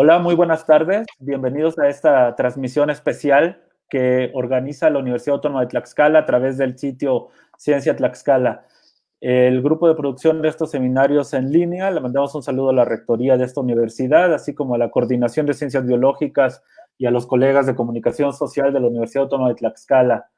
Hola, muy buenas tardes. Bienvenidos a esta transmisión especial que organiza la Universidad Autónoma de Tlaxcala a través del sitio Ciencia Tlaxcala. El grupo de producción de estos seminarios en línea, le mandamos un saludo a la rectoría de esta universidad, así como a la Coordinación de Ciencias Biológicas y a los colegas de Comunicación Social de la Universidad Autónoma de Tlaxcala.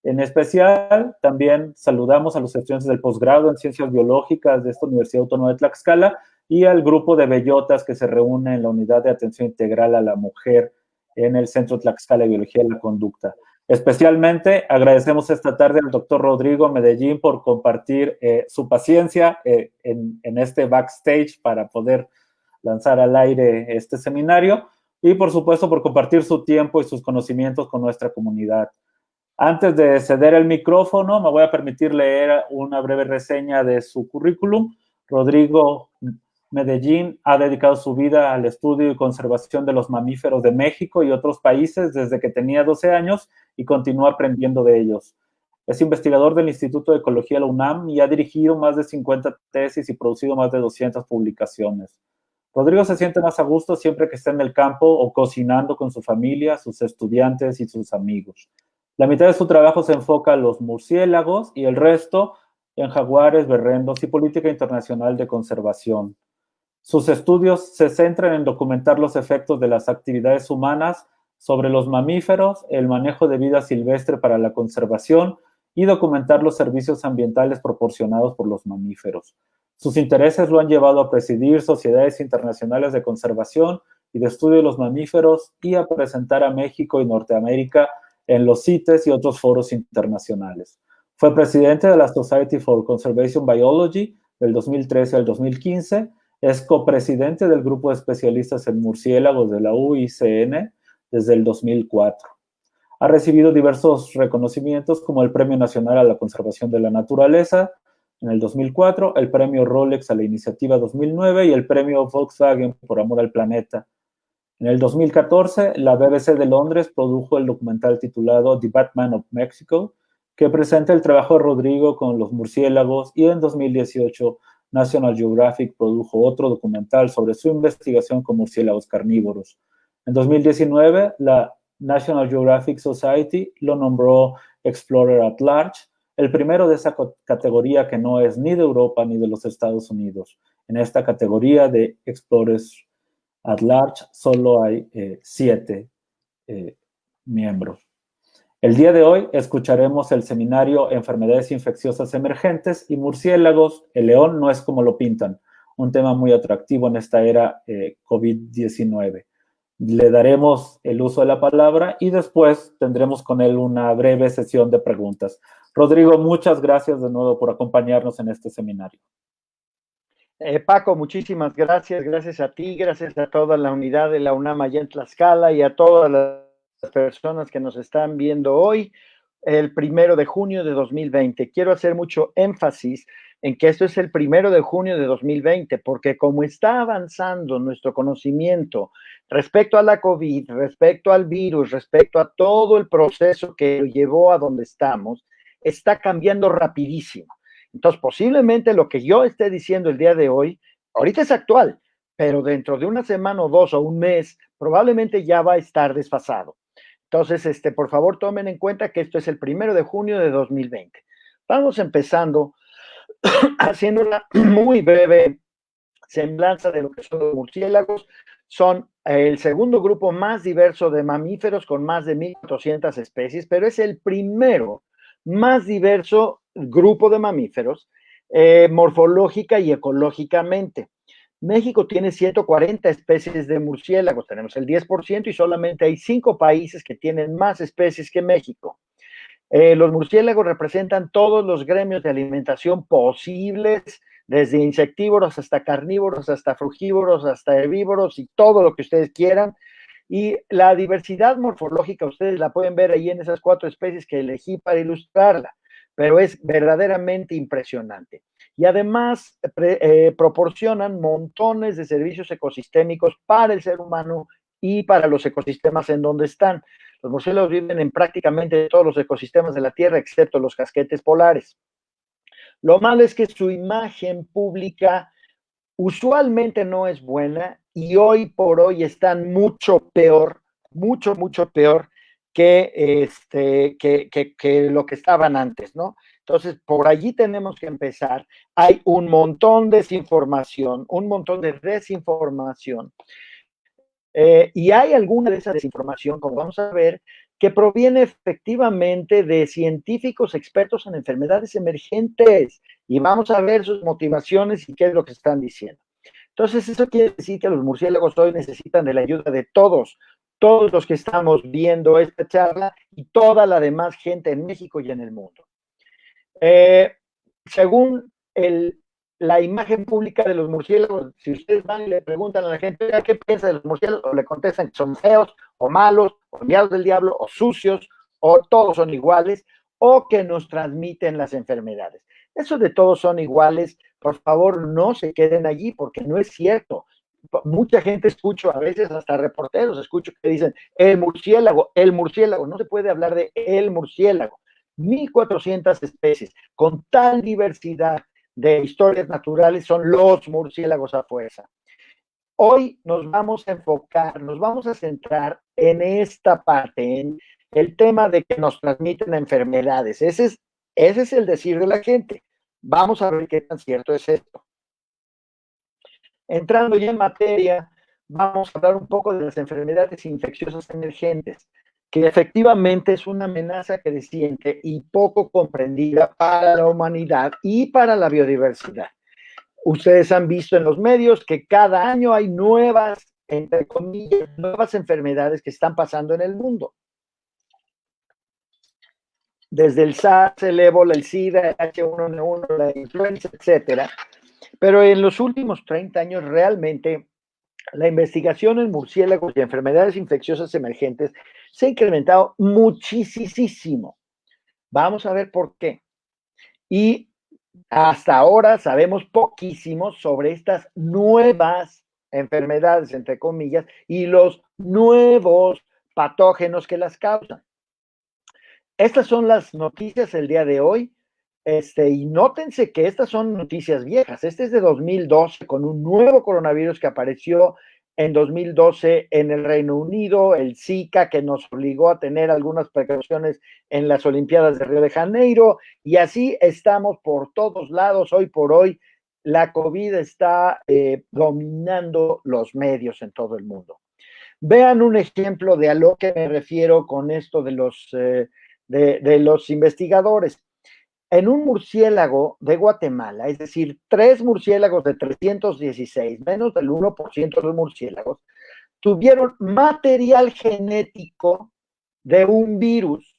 En especial, también saludamos a los estudiantes del posgrado en Ciencias Biológicas de esta Universidad Autónoma de Tlaxcala y al grupo de bellotas que se reúne en la Unidad de Atención Integral a la Mujer en el Centro Tlaxcala de Biología de la Conducta. Especialmente agradecemos esta tarde al doctor Rodrigo Medellín por compartir su paciencia en este backstage para poder lanzar al aire este seminario y por supuesto por compartir su tiempo y sus conocimientos con nuestra comunidad. Antes de ceder el micrófono, me voy a permitir leer una breve reseña de su currículum. Rodrigo Medellín ha dedicado su vida al estudio y conservación de los mamíferos de México y otros países desde que tenía 12 años y continúa aprendiendo de ellos. Es investigador del Instituto de Ecología de la UNAM y ha dirigido más de 50 tesis y producido más de 200 publicaciones. Rodrigo se siente más a gusto siempre que está en el campo o cocinando con su familia, sus estudiantes y sus amigos. La mitad de su trabajo se enfoca a los murciélagos y el resto en jaguares, berrendos y política internacional de conservación. Sus estudios se centran en documentar los efectos de las actividades humanas sobre los mamíferos, el manejo de vida silvestre para la conservación y documentar los servicios ambientales proporcionados por los mamíferos. Sus intereses lo han llevado a presidir sociedades internacionales de conservación y de estudio de los mamíferos y a presentar a México y Norteamérica en los CITES y otros foros internacionales. Fue presidente de la Society for Conservation Biology del 2013 al 2015. Es copresidente del grupo de especialistas en murciélagos de la UICN desde el 2004. Ha recibido diversos reconocimientos como el Premio Nacional a la Conservación de la Naturaleza en el 2004, el Premio Rolex a la Iniciativa 2009 y el Premio Volkswagen por Amor al Planeta. En el 2014, la BBC de Londres produjo el documental titulado The Batman of Mexico, que presenta el trabajo de Rodrigo con los murciélagos, y en 2018 National Geographic produjo otro documental sobre su investigación con murciélagos carnívoros. En 2019, la National Geographic Society lo nombró Explorer at Large, el primero de esa categoría que no es ni de Europa ni de los Estados Unidos. En esta categoría de Explorers at Large solo hay 7 miembros. El día de hoy escucharemos el seminario Enfermedades infecciosas emergentes y murciélagos. El león no es como lo pintan, un tema muy atractivo en esta era COVID-19. Le daremos el uso de la palabra y después tendremos con él una breve sesión de preguntas. Rodrigo, muchas gracias de nuevo por acompañarnos en este seminario. Paco, muchísimas gracias. Gracias a ti, gracias a toda la unidad de la UNAM allá en Tlaxcala y a todas las personas que nos están viendo hoy, el 1 de junio de 2020. Quiero hacer mucho énfasis en que esto es el 1 de junio de 2020, porque como está avanzando nuestro conocimiento respecto a la COVID, respecto al virus, respecto a todo el proceso que lo llevó a donde estamos, está cambiando rapidísimo. Entonces, posiblemente lo que yo esté diciendo el día de hoy, ahorita es actual, pero dentro de una semana o dos o un mes, probablemente ya va a estar desfasado. Entonces, por favor, tomen en cuenta que esto es el 1 de junio de 2020. Vamos empezando haciendo una muy breve semblanza de lo que son los murciélagos. Son el segundo grupo más diverso de mamíferos con más de 1,400 especies, pero es el primero más diverso grupo de mamíferos morfológica y ecológicamente. México tiene 140 especies de murciélagos, tenemos el 10% y solamente hay 5 países que tienen más especies que México. Los murciélagos representan todos los gremios de alimentación posibles, desde insectívoros hasta carnívoros, hasta frugívoros, hasta herbívoros y todo lo que ustedes quieran. Y la diversidad morfológica, ustedes la pueden ver ahí en esas 4 especies que elegí para ilustrarla, pero es verdaderamente impresionante. Y además proporcionan montones de servicios ecosistémicos para el ser humano y para los ecosistemas en donde están. Los murciélagos viven en prácticamente todos los ecosistemas de la Tierra, excepto los casquetes polares. Lo malo es que su imagen pública usualmente no es buena y hoy por hoy están mucho peor, mucho peor que lo que estaban antes, ¿no? Entonces, por allí tenemos que empezar. Hay un montón de desinformación, un montón de desinformación. Y hay alguna de esa desinformación, como vamos a ver, que proviene efectivamente de científicos expertos en enfermedades emergentes. Y vamos a ver sus motivaciones y qué es lo que están diciendo. Entonces, eso quiere decir que los murciélagos hoy necesitan de la ayuda de todos los que estamos viendo esta charla y toda la demás gente en México y en el mundo. Según la imagen pública de los murciélagos, si ustedes van y le preguntan a la gente qué piensa de los murciélagos, o le contestan que son feos, o malos, o enviados del diablo, o sucios, o todos son iguales, o que nos transmiten las enfermedades. Eso de todos son iguales, por favor, no se queden allí, porque no es cierto. Mucha gente escucho, a veces hasta reporteros escucho que dicen el murciélago, no se puede hablar de el murciélago. 1,400 especies, con tal diversidad de historias naturales, son los murciélagos a fuerza. Hoy nos vamos a enfocar, nos vamos a centrar en esta parte, en el tema de que nos transmiten enfermedades. Ese es el decir de la gente. Vamos a ver qué tan cierto es esto. Entrando ya en materia, vamos a hablar un poco de las enfermedades infecciosas emergentes, que efectivamente es una amenaza creciente y poco comprendida para la humanidad y para la biodiversidad. Ustedes han visto en los medios que cada año hay nuevas, entre comillas, nuevas enfermedades que están pasando en el mundo. Desde el SARS, el ébola, el SIDA, el H1N1, la influenza, etcétera. Pero en los últimos 30 años realmente la investigación en murciélagos y enfermedades infecciosas emergentes se ha incrementado muchísimo. Vamos a ver por qué. Y hasta ahora sabemos poquísimo sobre estas nuevas enfermedades, entre comillas, y los nuevos patógenos que las causan. Estas son las noticias el día de hoy. Y nótense que estas son noticias viejas. Este es de 2012 con un nuevo coronavirus que apareció en 2012 en el Reino Unido, el Zika, que nos obligó a tener algunas precauciones en las Olimpiadas de Río de Janeiro, y así estamos por todos lados. Hoy por hoy, la COVID está dominando los medios en todo el mundo. Vean un ejemplo de a lo que me refiero con esto de los investigadores. En un murciélago de Guatemala, es decir, 3 murciélagos de 316, menos del 1% de los murciélagos, tuvieron material genético de un virus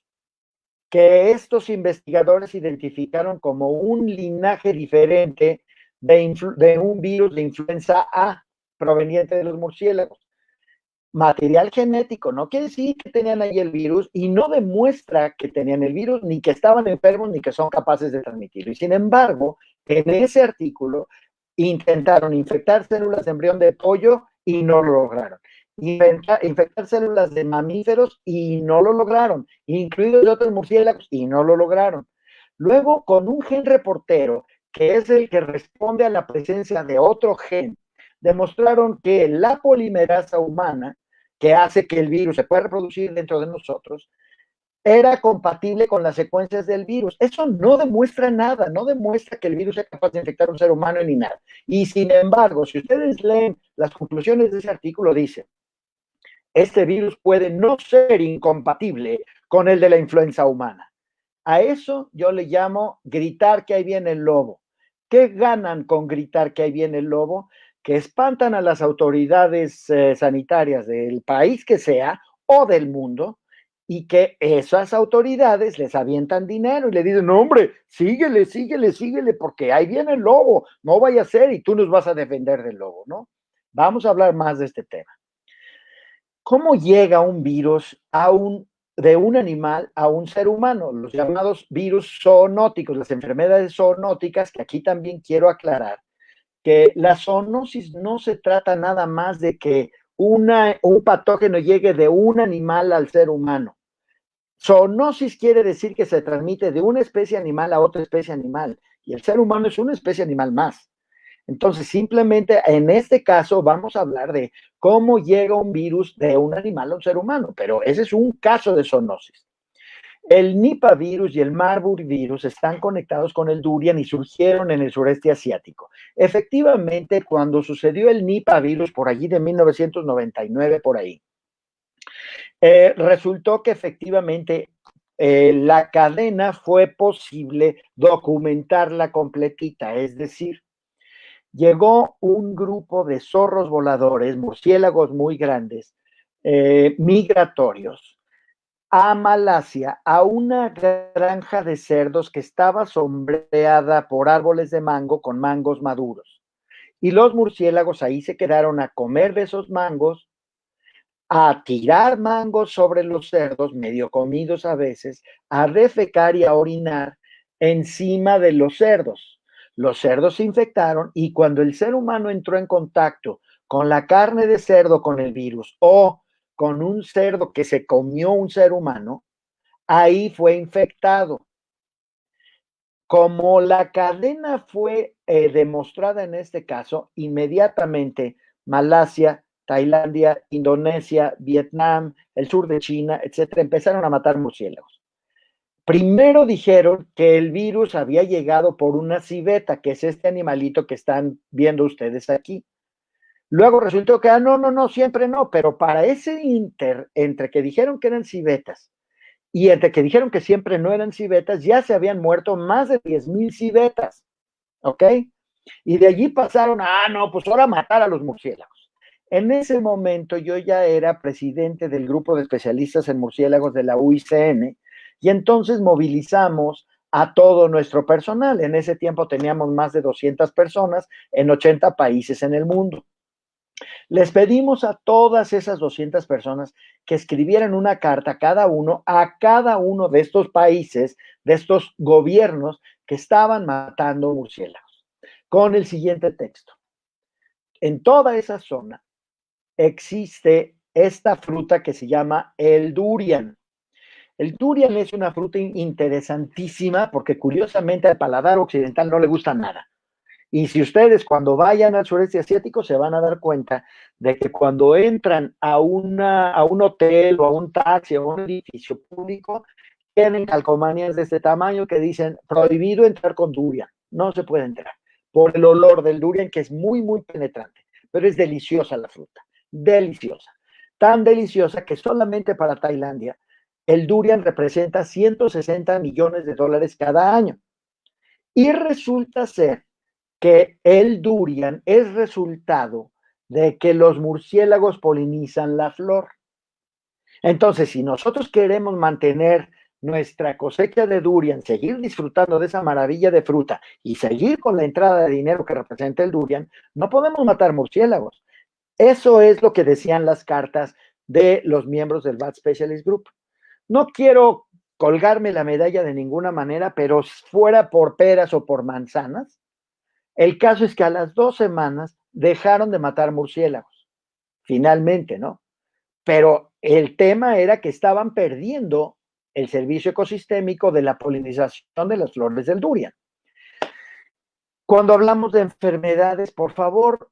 que estos investigadores identificaron como un linaje diferente de un virus de influenza A proveniente de los murciélagos. Material genético, no quiere decir que tenían ahí el virus y no demuestra que tenían el virus, ni que estaban enfermos, ni que son capaces de transmitirlo. Y sin embargo, en ese artículo intentaron infectar células de embrión de pollo y no lo lograron. Infectar células de mamíferos y no lo lograron, incluidos de otros murciélagos y no lo lograron. Luego, con un gen reportero, que es el que responde a la presencia de otro gen, demostraron que la polimerasa humana, que hace que el virus se pueda reproducir dentro de nosotros, era compatible con las secuencias del virus. Eso no demuestra nada, no demuestra que el virus sea capaz de infectar a un ser humano ni nada. Y sin embargo, si ustedes leen las conclusiones de ese artículo, dice, este virus puede no ser incompatible con el de la influenza humana. A eso yo le llamo gritar que ahí viene el lobo. ¿Qué ganan con gritar que ahí viene el lobo? Que espantan a las autoridades sanitarias del país que sea o del mundo, y que esas autoridades les avientan dinero y le dicen, no, hombre, síguele, porque ahí viene el lobo, no vaya a ser y tú nos vas a defender del lobo, ¿no? Vamos a hablar más de este tema. ¿Cómo llega un virus de un animal a un ser humano? Los llamados virus zoonóticos, las enfermedades zoonóticas, que aquí también quiero aclarar, que la zoonosis no se trata nada más de que un patógeno llegue de un animal al ser humano. Zoonosis quiere decir que se transmite de una especie animal a otra especie animal, y el ser humano es una especie animal más. Entonces, simplemente en este caso vamos a hablar de cómo llega un virus de un animal a un ser humano, pero ese es un caso de zoonosis. El Nipah virus y el Marburg virus están conectados con el durian y surgieron en el sureste asiático. Efectivamente, cuando sucedió el Nipah virus por allí de 1999, por ahí, resultó que efectivamente la cadena fue posible documentarla completita, es decir, llegó un grupo de zorros voladores, murciélagos muy grandes, migratorios, a Malasia, a una granja de cerdos que estaba sombreada por árboles de mango con mangos maduros. Y los murciélagos ahí se quedaron a comer de esos mangos, a tirar mangos sobre los cerdos, medio comidos a veces, a defecar y a orinar encima de los cerdos. Los cerdos se infectaron y cuando el ser humano entró en contacto con la carne de cerdo con el virus o con un cerdo que se comió un ser humano, ahí fue infectado. Como la cadena fue demostrada en este caso, inmediatamente Malasia, Tailandia, Indonesia, Vietnam, el sur de China, etcétera, empezaron a matar murciélagos. Primero dijeron que el virus había llegado por una civeta, que es este animalito que están viendo ustedes aquí. Luego resultó que, no, siempre no, pero para ese entre que dijeron que eran civetas y entre que dijeron que siempre no eran civetas, ya se habían muerto más de 10,000 civetas, ¿ok? Y de allí pasaron no, pues ahora matar a los murciélagos. En ese momento yo ya era presidente del grupo de especialistas en murciélagos de la UICN y entonces movilizamos a todo nuestro personal. En ese tiempo teníamos más de 200 personas en 80 países en el mundo. Les pedimos a todas esas 200 personas que escribieran una carta cada uno a cada uno de estos países, de estos gobiernos que estaban matando murciélagos, con el siguiente texto. En toda esa zona existe esta fruta que se llama el durian. El durian es una fruta interesantísima porque curiosamente al paladar occidental no le gusta nada. Y si ustedes cuando vayan al sureste asiático se van a dar cuenta de que cuando entran a un hotel o a un taxi o a un edificio público, tienen calcomanías de este tamaño que dicen prohibido entrar con durian, no se puede entrar, por el olor del durian que es muy, muy penetrante, pero es deliciosa la fruta, deliciosa, tan deliciosa que solamente para Tailandia el durian representa 160 millones de dólares cada año. Y resulta ser que el durian es resultado de que los murciélagos polinizan la flor. Entonces, si nosotros queremos mantener nuestra cosecha de durian, seguir disfrutando de esa maravilla de fruta y seguir con la entrada de dinero que representa el durian, no podemos matar murciélagos. Eso es lo que decían las cartas de los miembros del Bat Specialist Group. No quiero colgarme la medalla de ninguna manera, pero fuera por peras o por manzanas, el caso es que a las 2 semanas dejaron de matar murciélagos, finalmente, ¿no? Pero el tema era que estaban perdiendo el servicio ecosistémico de la polinización de las flores del durian. Cuando hablamos de enfermedades, por favor,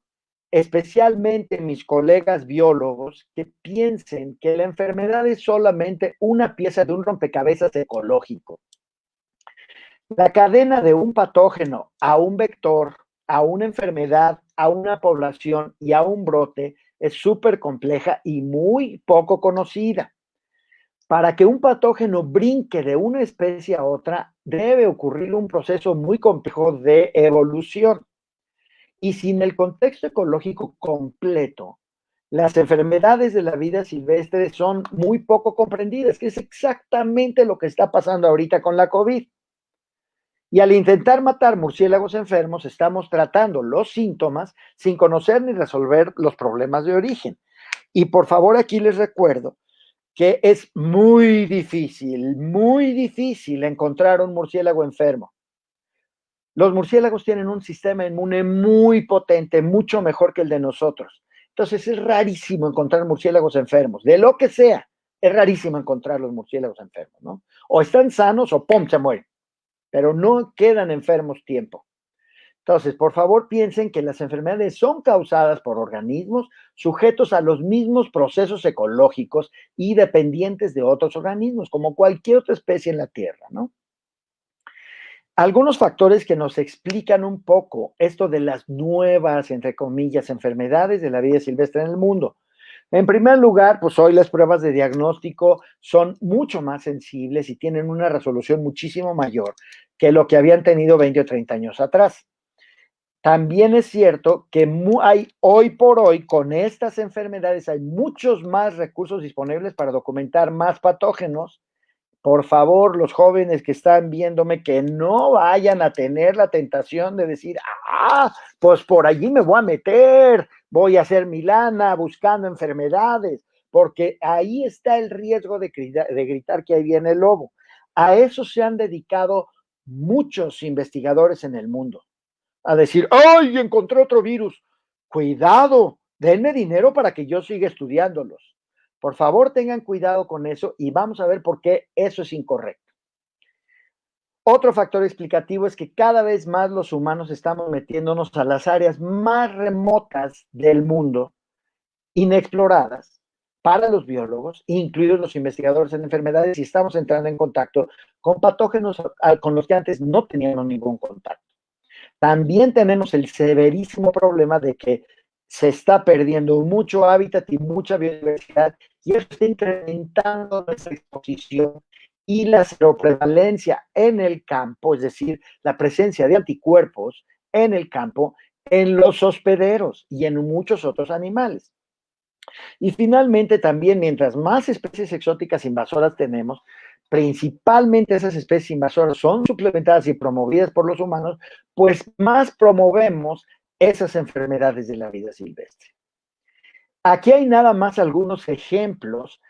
especialmente mis colegas biólogos, que piensen que la enfermedad es solamente una pieza de un rompecabezas ecológico. La cadena de un patógeno a un vector, a una enfermedad, a una población y a un brote es súper compleja y muy poco conocida. Para que un patógeno brinque de una especie a otra, debe ocurrir un proceso muy complejo de evolución. Y sin el contexto ecológico completo, las enfermedades de la vida silvestre son muy poco comprendidas, que es exactamente lo que está pasando ahorita con la COVID. Y al intentar matar murciélagos enfermos, estamos tratando los síntomas sin conocer ni resolver los problemas de origen. Y por favor, aquí les recuerdo que es muy difícil encontrar un murciélago enfermo. Los murciélagos tienen un sistema inmune muy potente, mucho mejor que el de nosotros. Entonces es rarísimo encontrar murciélagos enfermos, de lo que sea. Es rarísimo encontrar los murciélagos enfermos, ¿no? O están sanos o ¡pum!, se mueren, pero no quedan enfermos tiempo. Entonces, por favor, piensen que las enfermedades son causadas por organismos sujetos a los mismos procesos ecológicos y dependientes de otros organismos, como cualquier otra especie en la Tierra, ¿no? Algunos factores que nos explican un poco esto de las nuevas, entre comillas, enfermedades de la vida silvestre en el mundo. En primer lugar, pues hoy las pruebas de diagnóstico son mucho más sensibles y tienen una resolución muchísimo mayor que lo que habían tenido 20 o 30 años atrás. También es cierto que hay hoy por hoy con estas enfermedades hay muchos más recursos disponibles para documentar más patógenos. Por favor, los jóvenes que están viéndome, que no vayan a tener la tentación de decir, pues por allí me voy a meter, voy a hacer mi lana buscando enfermedades, porque ahí está el riesgo de gritar que ahí viene el lobo. A eso se han dedicado muchos investigadores en el mundo, a decir, ¡ay, encontré otro virus! Cuidado, denme dinero para que yo siga estudiándolos. Por favor, tengan cuidado con eso y vamos a ver por qué eso es incorrecto. Otro factor explicativo es que cada vez más los humanos estamos metiéndonos a las áreas más remotas del mundo, inexploradas para los biólogos, incluidos los investigadores en enfermedades, y estamos entrando en contacto con patógenos con los que antes no teníamos ningún contacto. También tenemos el severísimo problema de que se está perdiendo mucho hábitat y mucha biodiversidad y eso está incrementando nuestra exposición y la seroprevalencia en el campo, es decir, la presencia de anticuerpos en el campo, en los hospederos y en muchos otros animales. Y finalmente también, mientras más especies exóticas invasoras tenemos, principalmente esas especies invasoras son suplementadas y promovidas por los humanos, pues más promovemos esas enfermedades de la vida silvestre. Aquí hay nada más algunos ejemplos,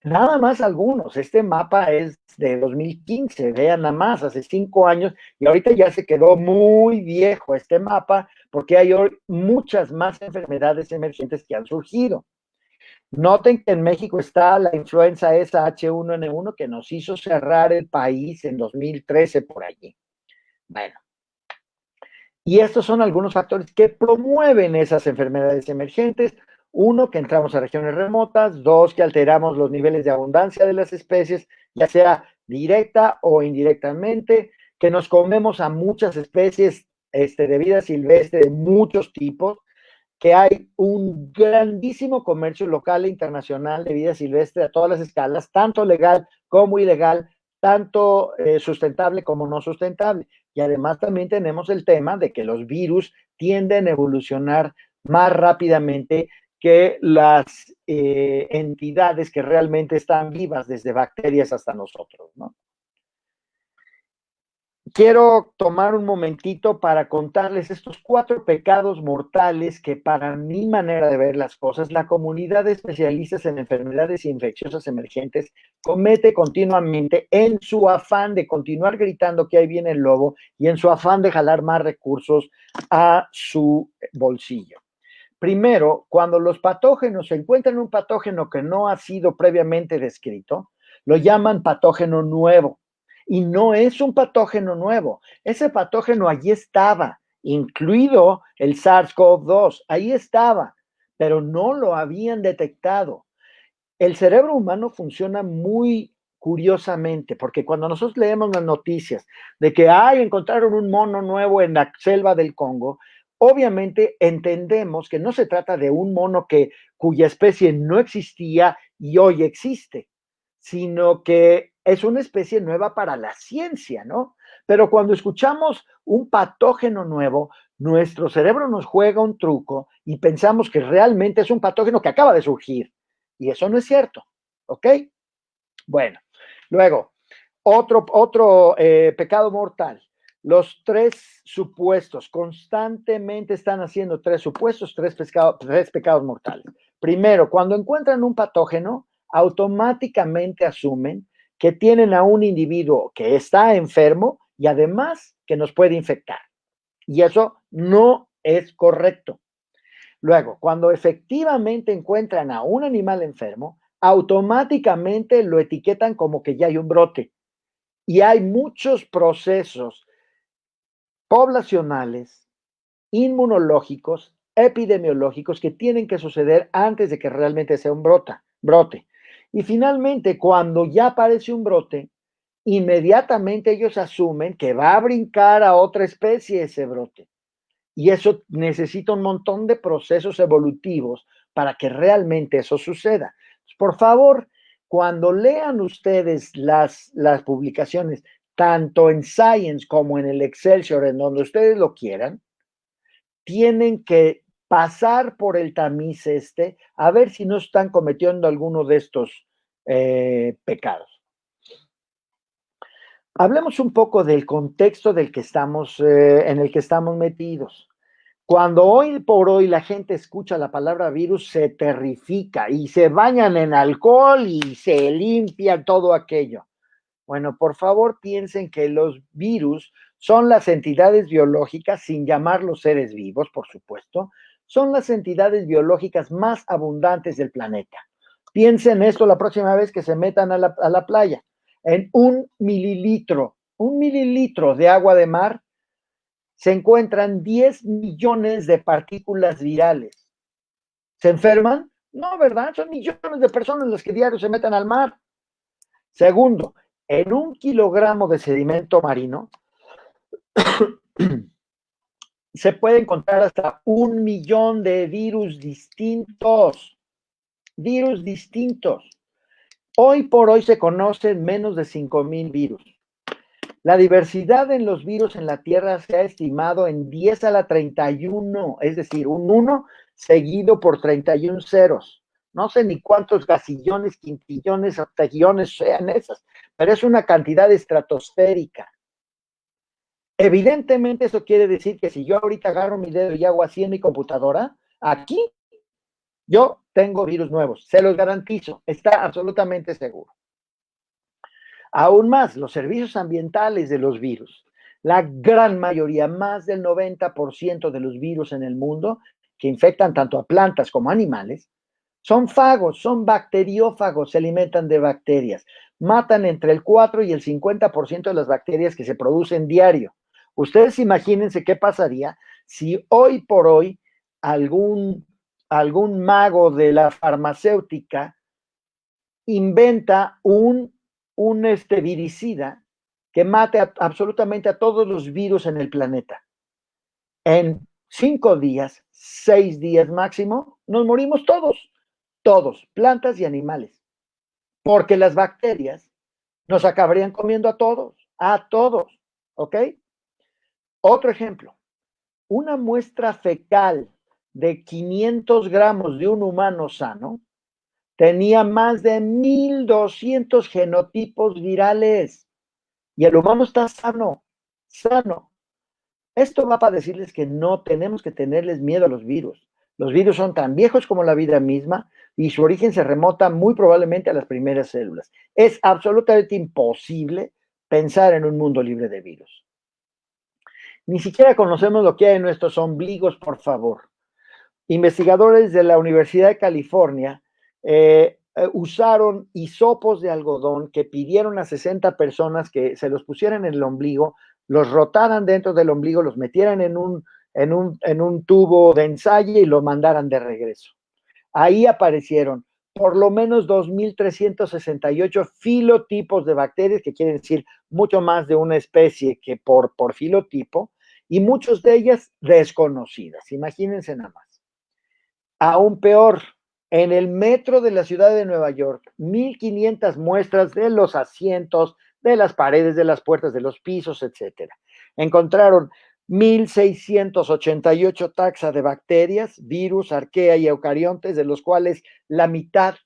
nada más algunos. Este mapa es de 2015, vean nada más, hace 5 años, y ahorita ya se quedó muy viejo este mapa porque hay hoy muchas más enfermedades emergentes que han surgido. Noten que en México está la influenza esa H1N1 que nos hizo cerrar el país en 2013 por allí. Bueno, y estos son algunos factores que promueven esas enfermedades emergentes. Uno, que entramos a regiones remotas. Dos, que alteramos los niveles de abundancia de las especies, ya sea directa o indirectamente. Que nos comemos a muchas especies de vida silvestre de muchos tipos. Que hay un grandísimo comercio local e internacional de vida silvestre a todas las escalas, tanto legal como ilegal, tanto sustentable como no sustentable. Y además también tenemos el tema de que los virus tienden a evolucionar más rápidamente que las entidades que realmente están vivas, desde bacterias hasta nosotros, ¿no? Quiero tomar un momentito para contarles estos 4 pecados mortales que, para mi manera de ver las cosas, la comunidad de especialistas en enfermedades infecciosas emergentes comete continuamente en su afán de continuar gritando que ahí viene el lobo y en su afán de jalar más recursos a su bolsillo. Primero, cuando los patógenos se encuentran un patógeno que no ha sido previamente descrito, lo llaman patógeno nuevo. Y no es un patógeno nuevo. Ese patógeno allí estaba, incluido el SARS-CoV-2, ahí estaba, pero no lo habían detectado. El cerebro humano funciona muy curiosamente, porque cuando nosotros leemos las noticias de que encontraron un mono nuevo en la selva del Congo, obviamente entendemos que no se trata de un mono cuya especie no existía y hoy existe, sino que es una especie nueva para la ciencia, ¿no? Pero cuando escuchamos un patógeno nuevo, nuestro cerebro nos juega un truco y pensamos que realmente es un patógeno que acaba de surgir. Y eso no es cierto, ¿ok? Bueno, luego, otro pecado mortal. Los 3 supuestos, constantemente están haciendo 3 supuestos, 3 pecados mortales. Primero, cuando encuentran un patógeno, automáticamente asumen que tienen a un individuo que está enfermo y además que nos puede infectar. Y eso no es correcto. Luego, cuando efectivamente encuentran a un animal enfermo, automáticamente lo etiquetan como que ya hay un brote. Y hay muchos procesos poblacionales, inmunológicos, epidemiológicos que tienen que suceder antes de que realmente sea un brote. Y finalmente, cuando ya aparece un brote, inmediatamente ellos asumen que va a brincar a otra especie ese brote. Y eso necesita un montón de procesos evolutivos para que realmente eso suceda. Por favor, cuando lean ustedes las publicaciones, tanto en Science como en el Excelsior, en donde ustedes lo quieran, tienen que pasar por el tamiz a ver si no están cometiendo alguno de estos pecados. Hablemos un poco del contexto en el que estamos metidos. Cuando hoy por hoy la gente escucha la palabra virus, se terrifica y se bañan en alcohol y se limpian todo aquello. Bueno, por favor, piensen que los virus son las entidades biológicas, sin llamarlos seres vivos, por supuesto, son las entidades biológicas más abundantes del planeta. Piensen esto la próxima vez que se metan a la playa. En un mililitro de agua de mar se encuentran 10 millones de partículas virales. ¿Se enferman? No, ¿verdad? Son millones de personas las que diario se meten al mar. Segundo, en 1 kilogramo de sedimento marino se puede encontrar hasta 1 millón de virus distintos. Virus distintos. Hoy por hoy se conocen menos de 5,000 virus. La diversidad en los virus en la Tierra se ha estimado en 10 a la 31, es decir, un 1 seguido por 31 ceros. No sé ni cuántos gasillones, quintillones, octaguiones sean esas, pero es una cantidad estratosférica. Evidentemente eso quiere decir que si yo ahorita agarro mi dedo y hago así en mi computadora, aquí yo tengo virus nuevos, se los garantizo, está absolutamente seguro. Aún más, los servicios ambientales de los virus. La gran mayoría, más del 90% de los virus en el mundo que infectan tanto a plantas como a animales, son fagos, son bacteriófagos, se alimentan de bacterias. Matan entre el 4 y el 50% de las bacterias que se producen diario. Ustedes imagínense qué pasaría si hoy por hoy algún mago de la farmacéutica inventa un viricida que mate absolutamente a todos los virus en el planeta. En 5 días, 6 días máximo, nos morimos todos, plantas y animales, porque las bacterias nos acabarían comiendo a todos, ¿ok? Otro ejemplo, una muestra fecal de 500 gramos de un humano sano tenía más de 1,200 genotipos virales y el humano está sano. Esto va para decirles que no tenemos que tenerles miedo a los virus. Los virus son tan viejos como la vida misma y su origen se remota muy probablemente a las primeras células. Es absolutamente imposible pensar en un mundo libre de virus. Ni siquiera conocemos lo que hay en nuestros ombligos, por favor. Investigadores de la Universidad de California usaron hisopos de algodón que pidieron a 60 personas que se los pusieran en el ombligo, los rotaran dentro del ombligo, los metieran en un tubo de ensayo y lo mandaran de regreso. Ahí aparecieron por lo menos 2,368 filotipos de bacterias, que quieren decir mucho más de una especie que por filotipo, y muchas de ellas desconocidas. Imagínense nada más. Aún peor, en el metro de la ciudad de Nueva York, 1,500 muestras de los asientos, de las paredes, de las puertas, de los pisos, etc. Encontraron 1,688 taxa de bacterias, virus, arquea y eucariontes, de los cuales la mitad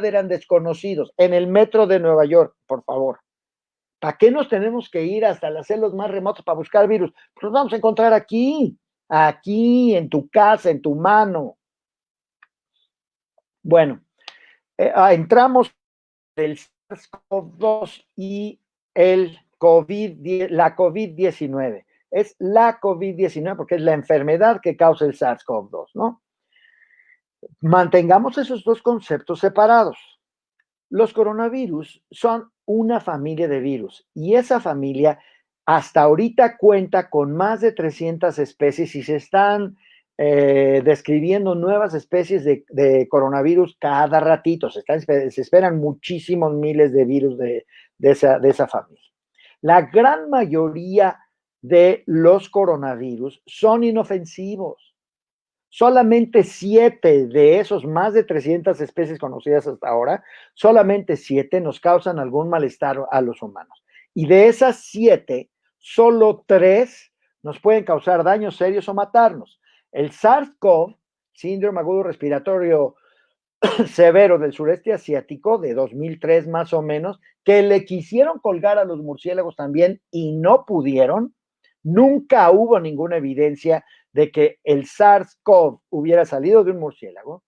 eran desconocidos. En el metro de Nueva York, por favor. ¿Para qué nos tenemos que ir hasta las celdas más remotas para buscar virus? Pues los vamos a encontrar aquí, en tu casa, en tu mano. Bueno, entramos del SARS-CoV-2 y la COVID-19. Es la COVID-19 porque es la enfermedad que causa el SARS-CoV-2, ¿no? Mantengamos esos dos conceptos separados. Los coronavirus son una familia de virus y esa familia hasta ahorita cuenta con más de 300 especies y se están describiendo nuevas especies de coronavirus cada ratito. Se esperan muchísimos miles de virus de esa familia. La gran mayoría de los coronavirus son inofensivos. Solamente 7 de esos más de 300 especies conocidas hasta ahora, solamente 7 nos causan algún malestar a los humanos. Y de esas 7, solo 3 nos pueden causar daños serios o matarnos. El SARS-CoV, síndrome agudo respiratorio severo del sureste asiático, de 2003 más o menos, que le quisieron colgar a los murciélagos también y no pudieron. Nunca hubo ninguna evidencia de que el SARS-CoV hubiera salido de un murciélago.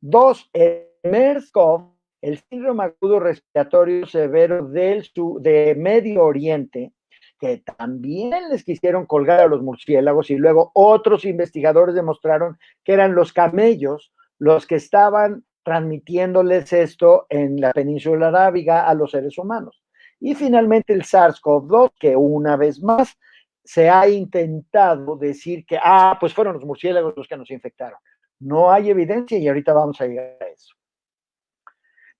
2, el MERS-CoV, el síndrome agudo respiratorio severo de Medio Oriente, que también les quisieron colgar a los murciélagos y luego otros investigadores demostraron que eran los camellos los que estaban transmitiéndoles esto en la península arábiga a los seres humanos. Y finalmente el SARS-CoV-2, que una vez más se ha intentado decir que, pues fueron los murciélagos los que nos infectaron. No hay evidencia y ahorita vamos a llegar a eso.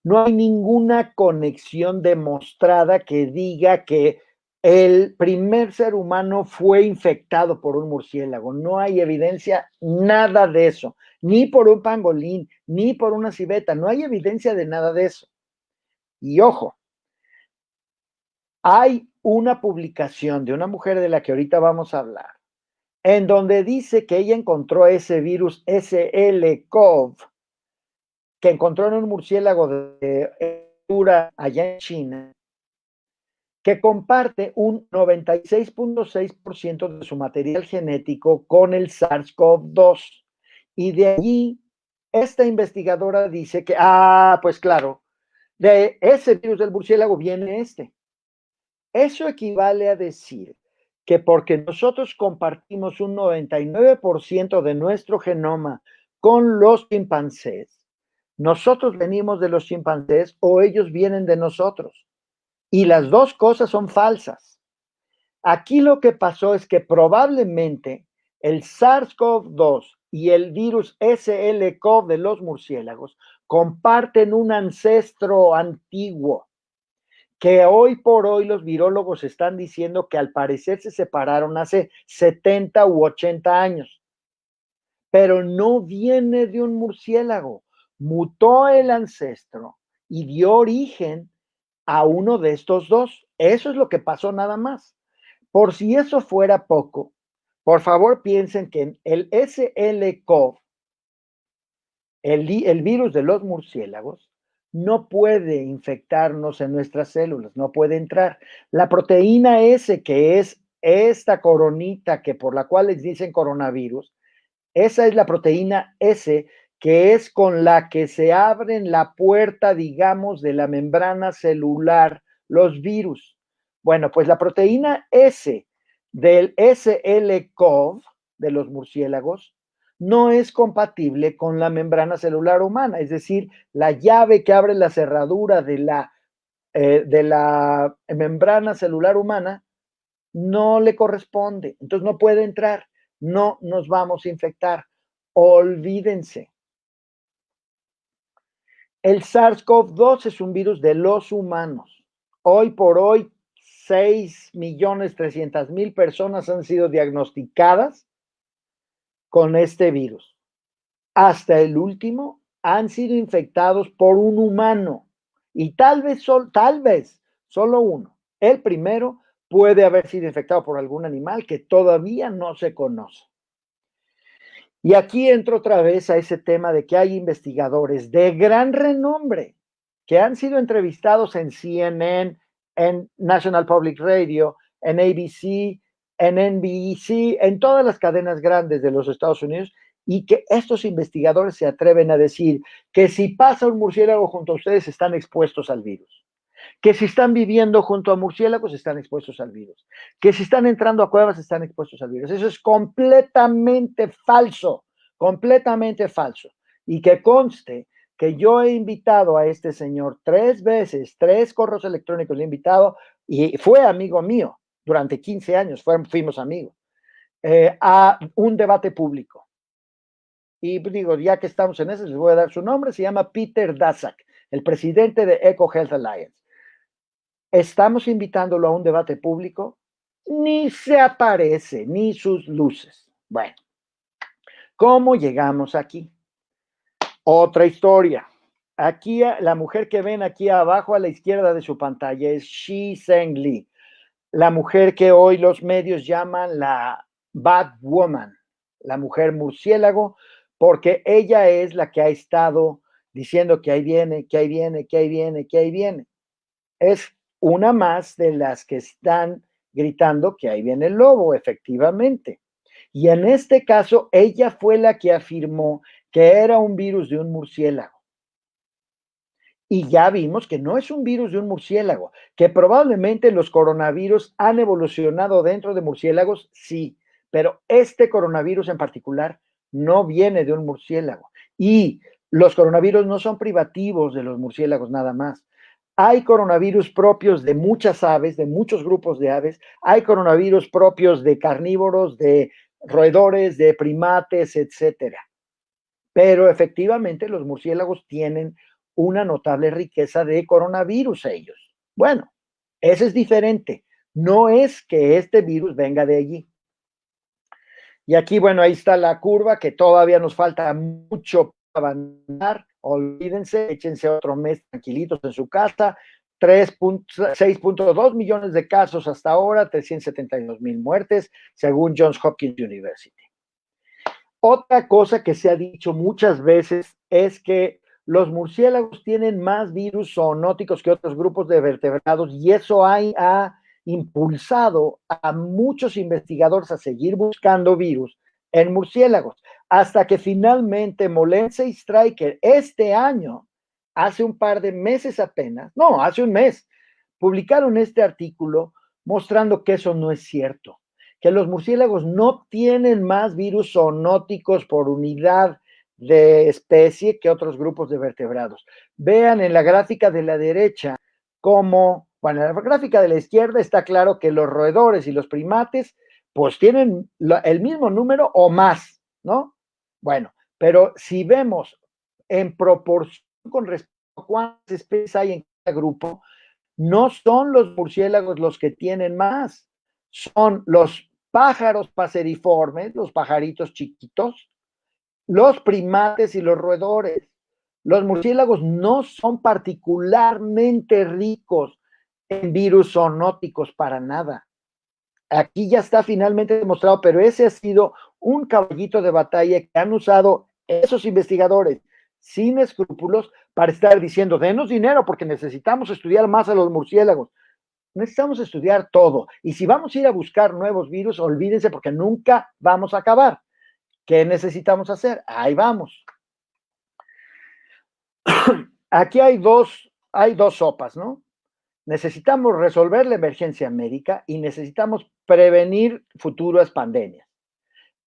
No hay ninguna conexión demostrada que diga que el primer ser humano fue infectado por un murciélago. No hay evidencia, nada de eso. Ni por un pangolín, ni por una civeta. No hay evidencia de nada de eso. Y ojo, hay una publicación de una mujer de la que ahorita vamos a hablar, en donde dice que ella encontró ese virus SL-CoV, que encontró en un murciélago de allá en China, que comparte un 96.6% de su material genético con el SARS-CoV-2. Y de allí, esta investigadora dice que, pues claro, de ese virus del murciélago viene este. Eso equivale a decir que porque nosotros compartimos un 99% de nuestro genoma con los chimpancés, nosotros venimos de los chimpancés o ellos vienen de nosotros. Y las dos cosas son falsas. Aquí lo que pasó es que probablemente el SARS-CoV-2 y el virus SL-CoV de los murciélagos comparten un ancestro antiguo que hoy por hoy los virólogos están diciendo que al parecer se separaron hace 70 u 80 años. Pero no viene de un murciélago. Mutó el ancestro y dio origen a uno de estos dos. Eso es lo que pasó nada más. Por si eso fuera poco, por favor piensen que el SL-CoV, el virus de los murciélagos, no puede infectarnos en nuestras células, no puede entrar. La proteína S, que es esta coronita que por la cual les dicen coronavirus, esa es la proteína S, que es con la que se abren la puerta, digamos, de la membrana celular, los virus. Bueno, pues la proteína S del SL-CoV de los murciélagos no es compatible con la membrana celular humana, es decir, la llave que abre la cerradura de la membrana celular humana no le corresponde, entonces no puede entrar, no nos vamos a infectar. Olvídense. El SARS-CoV-2 es un virus de los humanos. Hoy por hoy, 6.300.000 personas han sido diagnosticadas con este virus. Hasta el último han sido infectados por un humano y tal vez solo uno. El primero puede haber sido infectado por algún animal que todavía no se conoce. Y aquí entro otra vez a ese tema de que hay investigadores de gran renombre que han sido entrevistados en CNN, en National Public Radio, en ABC, en NBC, en todas las cadenas grandes de los Estados Unidos, y que estos investigadores se atreven a decir que si pasa un murciélago junto a ustedes están expuestos al virus, que si están viviendo junto a murciélagos están expuestos al virus, que si están entrando a cuevas están expuestos al virus. Eso es completamente falso, completamente falso. Y que conste que yo he invitado a este señor 3 veces, 3 correos electrónicos le he invitado y fue amigo mío. durante 15 años, fuimos amigos, a un debate público. Y digo, ya que estamos en eso, les voy a dar su nombre, se llama Peter Daszak, el presidente de Eco Health Alliance. Estamos invitándolo a un debate público, ni se aparece, ni sus luces. Bueno, ¿cómo llegamos aquí? Otra historia. Aquí, la mujer que ven aquí abajo a la izquierda de su pantalla es Shi Zhengli, la mujer que hoy los medios llaman la Batwoman, la mujer murciélago, porque ella es la que ha estado diciendo que ahí viene, que ahí viene, que ahí viene, que ahí viene. Es una más de las que están gritando que ahí viene el lobo, efectivamente. Y en este caso, ella fue la que afirmó que era un virus de un murciélago. Y ya vimos que no es un virus de un murciélago, que probablemente los coronavirus han evolucionado dentro de murciélagos, sí, pero este coronavirus en particular no viene de un murciélago. Y los coronavirus no son privativos de los murciélagos nada más. Hay coronavirus propios de muchas aves, de muchos grupos de aves, hay coronavirus propios de carnívoros, de roedores, de primates, etcétera. Pero efectivamente los murciélagos tienen una notable riqueza de coronavirus ellos. Bueno, ese es diferente. No es que este virus venga de allí. Y aquí, bueno, ahí está la curva, que todavía nos falta mucho para abandonar. Olvídense, échense otro mes tranquilitos en su casa. 6.2 millones de casos hasta ahora, 372,000 muertes, según Johns Hopkins University. Otra cosa que se ha dicho muchas veces es que los murciélagos tienen más virus zoonóticos que otros grupos de vertebrados y eso ha impulsado a muchos investigadores a seguir buscando virus en murciélagos, hasta que finalmente Molense y Stryker este año, hace un par de meses apenas, no, hace un mes, publicaron este artículo mostrando que eso no es cierto, que los murciélagos no tienen más virus zoonóticos por unidad de especie que otros grupos de vertebrados. Vean en la gráfica de la derecha cómo, bueno, en la gráfica de la izquierda está claro que los roedores y los primates pues tienen el mismo número o más, ¿no? Bueno, pero si vemos en proporción con respecto a cuántas especies hay en cada grupo, no son los murciélagos los que tienen más, son los pájaros paseriformes, los pajaritos chiquitos, los primates y los roedores. Los murciélagos no son particularmente ricos en virus zoonóticos para nada. Aquí ya está finalmente demostrado, pero ese ha sido un caballito de batalla que han usado esos investigadores sin escrúpulos para estar diciendo, denos dinero porque necesitamos estudiar más a los murciélagos. Necesitamos estudiar todo. Y si vamos a ir a buscar nuevos virus, olvídense porque nunca vamos a acabar. ¿Qué necesitamos hacer? Ahí vamos. Aquí hay dos sopas, ¿no? Necesitamos resolver la emergencia médica y necesitamos prevenir futuras pandemias.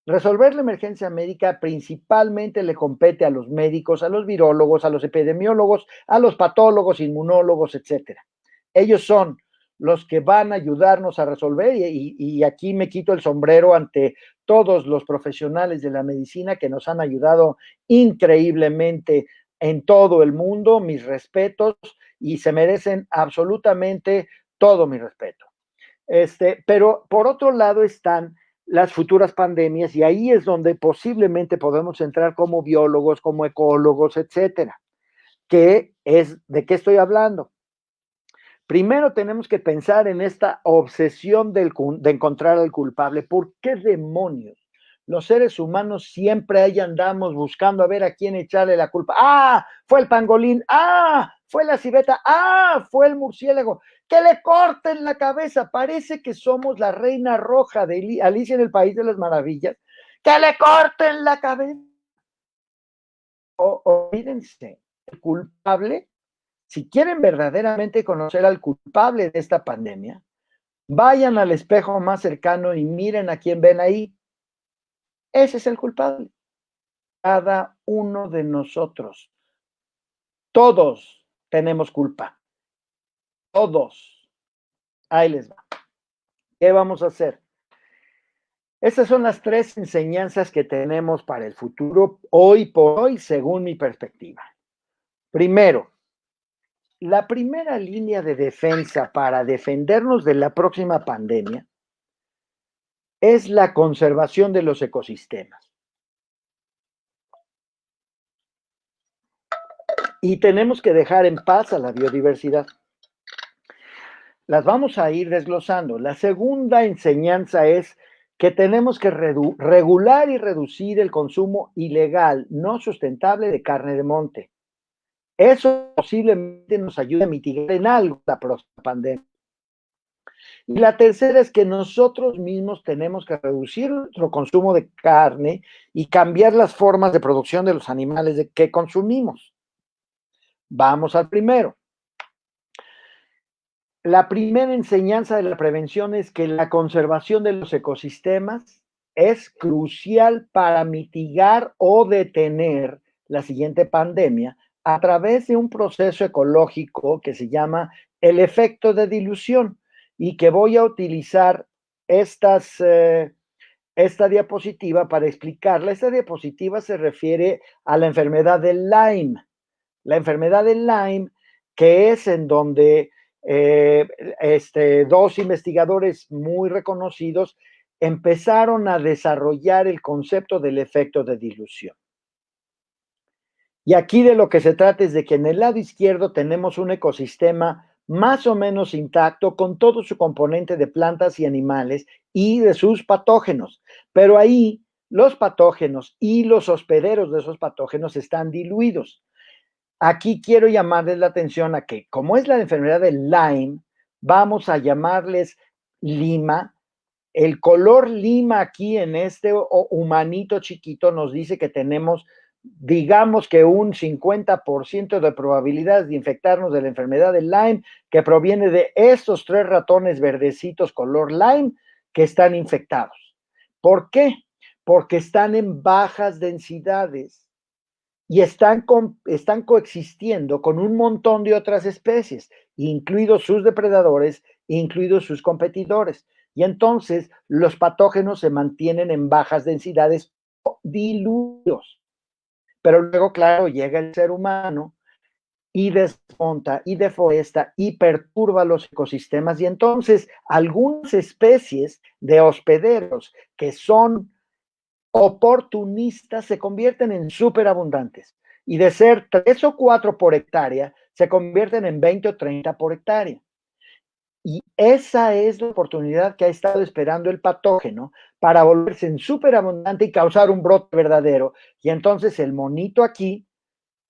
Resolver la emergencia médica principalmente le compete a los médicos, a los virólogos, a los epidemiólogos, a los patólogos, inmunólogos, etcétera. Ellos son los que van a ayudarnos a resolver y aquí me quito el sombrero ante todos los profesionales de la medicina que nos han ayudado increíblemente en todo el mundo. Mis respetos y se merecen absolutamente todo mi respeto. Pero por otro lado están las futuras pandemias y ahí es donde posiblemente podemos entrar como biólogos, como ecólogos, etcétera. ¿De qué estoy hablando? Primero tenemos que pensar en esta obsesión de encontrar al culpable. ¿Por qué demonios los seres humanos siempre ahí andamos buscando a ver a quién echarle la culpa? ¡Ah! Fue el pangolín. ¡Ah! Fue la civeta. ¡Ah! Fue el murciélago. ¡Que le corten la cabeza! Parece que somos la reina roja de Alicia en el País de las Maravillas. ¡Que le corten la cabeza! Olvídense, el culpable. Si quieren verdaderamente conocer al culpable de esta pandemia, vayan al espejo más cercano y miren a quién ven ahí. Ese es el culpable. Cada uno de nosotros. Todos tenemos culpa. Todos. Ahí les va. ¿Qué vamos a hacer? Estas son las 3 enseñanzas que tenemos para el futuro, hoy por hoy, según mi perspectiva. Primero, la primera línea de defensa para defendernos de la próxima pandemia es la conservación de los ecosistemas. Y tenemos que dejar en paz a la biodiversidad. Las vamos a ir desglosando. La segunda enseñanza es que tenemos que regular y reducir el consumo ilegal, no sustentable de carne de monte. Eso posiblemente nos ayude a mitigar en algo la próxima pandemia. Y la tercera es que nosotros mismos tenemos que reducir nuestro consumo de carne y cambiar las formas de producción de los animales que consumimos. Vamos al primero. La primera enseñanza de la prevención es que la conservación de los ecosistemas es crucial para mitigar o detener la siguiente pandemia a través de un proceso ecológico que se llama el efecto de dilución y que voy a utilizar esta diapositiva para explicarla. Esta diapositiva se refiere a la enfermedad del Lyme. La enfermedad del Lyme, que es en donde dos investigadores muy reconocidos empezaron a desarrollar el concepto del efecto de dilución. Y aquí de lo que se trata es de que en el lado izquierdo tenemos un ecosistema más o menos intacto con todo su componente de plantas y animales y de sus patógenos. Pero ahí los patógenos y los hospederos de esos patógenos están diluidos. Aquí quiero llamarles la atención a que, como es la enfermedad del Lyme, vamos a llamarles lima. El color lima aquí en este humanito chiquito nos dice que tenemos, digamos que un 50% de probabilidades de infectarnos de la enfermedad del Lyme, que proviene de estos 3 ratones verdecitos color Lyme que están infectados. ¿Por qué? Porque están en bajas densidades y están coexistiendo con un montón de otras especies, incluidos sus depredadores, incluidos sus competidores. Y entonces los patógenos se mantienen en bajas densidades diluidos. Pero luego, claro, llega el ser humano y desmonta y deforesta y perturba los ecosistemas. Y entonces algunas especies de hospederos que son oportunistas se convierten en superabundantes y de ser 3 o 4 por hectárea se convierten en 20 o 30 por hectárea. Y esa es la oportunidad que ha estado esperando el patógeno para volverse en superabundante y causar un brote verdadero. Y entonces el monito aquí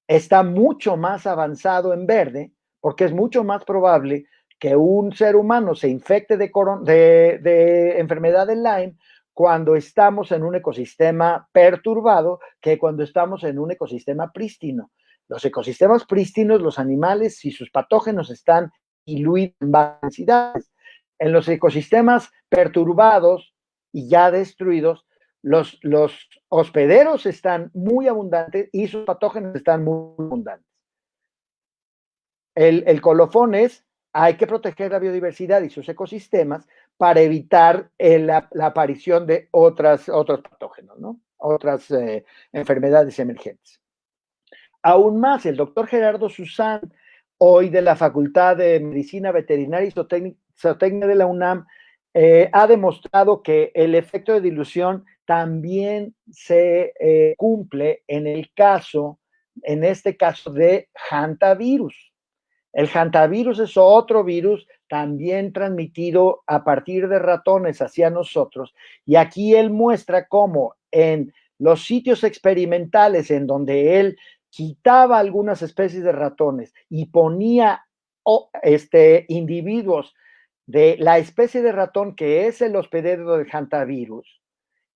está mucho más avanzado en verde porque es mucho más probable que un ser humano se infecte de enfermedad de Lyme cuando estamos en un ecosistema perturbado que cuando estamos en un ecosistema prístino. Los ecosistemas prístinos, los animales y sus patógenos están diluidos en bajas densidades. En los ecosistemas perturbados y ya destruidos, los hospederos están muy abundantes y sus patógenos están muy abundantes. El colofón es, hay que proteger la biodiversidad y sus ecosistemas para evitar la aparición de otros patógenos, ¿no? Otras enfermedades emergentes. Aún más, el doctor Gerardo Susán, hoy de la Facultad de Medicina Veterinaria y Zootecnia de la UNAM, ha demostrado que el efecto de dilución también se cumple en este caso de hantavirus. El hantavirus es otro virus también transmitido a partir de ratones hacia nosotros. Y aquí él muestra cómo en los sitios experimentales en donde él quitaba algunas especies de ratones y ponía individuos de la especie de ratón que es el hospedero del hantavirus,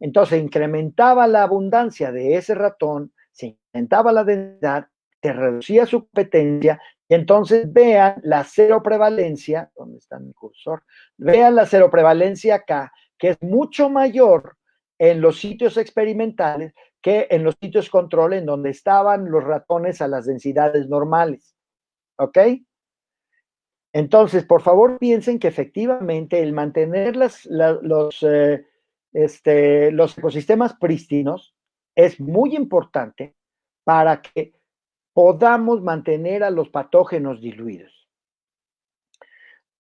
entonces incrementaba la abundancia de ese ratón, se incrementaba la densidad, se reducía su competencia. Y entonces vean la seroprevalencia, ¿dónde está mi cursor? Vean la seroprevalencia acá, que es mucho mayor en los sitios experimentales que en los sitios control en donde estaban los ratones a las densidades normales. ¿Ok? Entonces, por favor, piensen que efectivamente el mantener los ecosistemas prístinos es muy importante para que podamos mantener a los patógenos diluidos.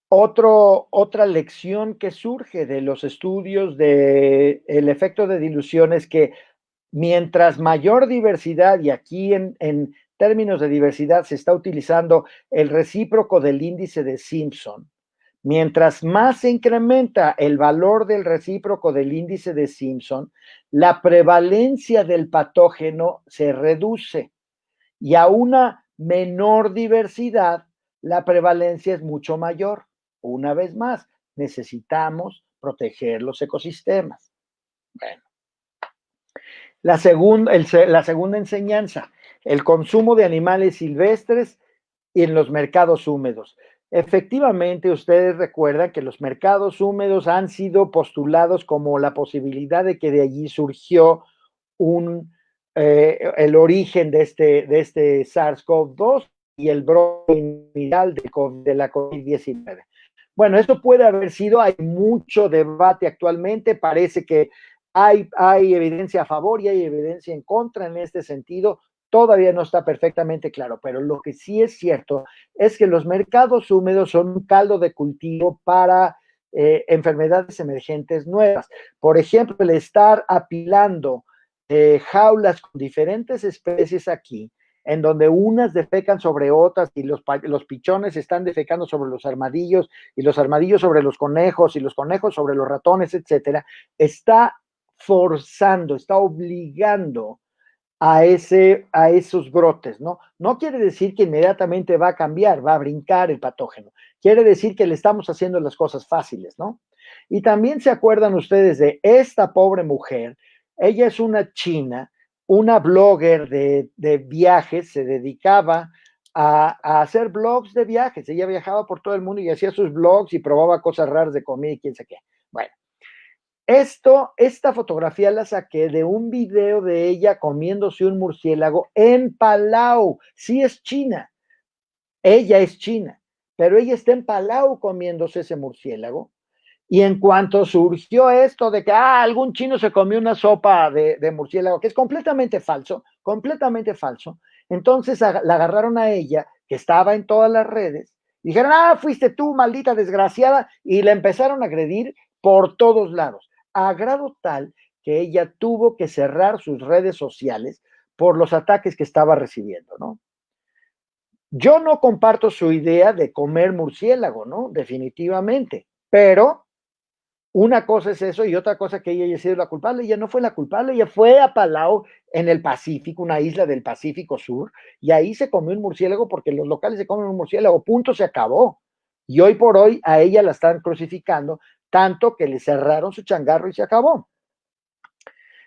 Otra lección que surge de los estudios del efecto de dilución es que mientras mayor diversidad, y aquí en términos de diversidad se está utilizando el recíproco del índice de Simpson, mientras más se incrementa el valor del recíproco del índice de Simpson, la prevalencia del patógeno se reduce y a una menor diversidad, la prevalencia es mucho mayor. Una vez más, necesitamos proteger los ecosistemas. Bueno. La segunda enseñanza, el consumo de animales silvestres y en los mercados húmedos. Efectivamente, ustedes recuerdan que los mercados húmedos han sido postulados como la posibilidad de que de allí surgió el origen de este SARS-CoV-2 y el brote inicial de la COVID-19. Bueno, esto puede haber sido, hay mucho debate actualmente, parece que hay evidencia a favor y hay evidencia en contra en este sentido. Todavía no está perfectamente claro, pero lo que sí es cierto es que los mercados húmedos son un caldo de cultivo para enfermedades emergentes nuevas. Por ejemplo, el estar apilando jaulas con diferentes especies aquí, en donde unas defecan sobre otras y los pichones están defecando sobre los armadillos y los armadillos sobre los conejos y los conejos sobre los ratones, etcétera, está forzando, está obligando a esos brotes, ¿no? No quiere decir que inmediatamente va a cambiar, va a brincar el patógeno. Quiere decir que le estamos haciendo las cosas fáciles, ¿no? Y también se acuerdan ustedes de esta pobre mujer. Ella es una china, una blogger de viajes, se dedicaba a hacer blogs de viajes. Ella viajaba por todo el mundo y hacía sus blogs y probaba cosas raras de comida y quién sabe qué. Bueno, esta fotografía la saqué de un video de ella comiéndose un murciélago en Palau. Sí es China, ella es china, pero ella está en Palau comiéndose ese murciélago. Y en cuanto surgió esto de que algún chino se comió una sopa de murciélago, que es completamente falso, entonces la agarraron a ella, que estaba en todas las redes, dijeron, fuiste tú, maldita desgraciada, y la empezaron a agredir por todos lados, a grado tal que ella tuvo que cerrar sus redes sociales por los ataques que estaba recibiendo, ¿no? Yo no comparto su idea de comer murciélago, ¿no? Definitivamente, pero una cosa es eso y otra cosa que ella haya sido la culpable. Ella no fue la culpable, ella fue a Palau en el Pacífico, una isla del Pacífico Sur, y ahí se comió un murciélago porque los locales se comen un murciélago, punto, se acabó. Y hoy por hoy a ella la están crucificando, tanto que le cerraron su changarro y se acabó.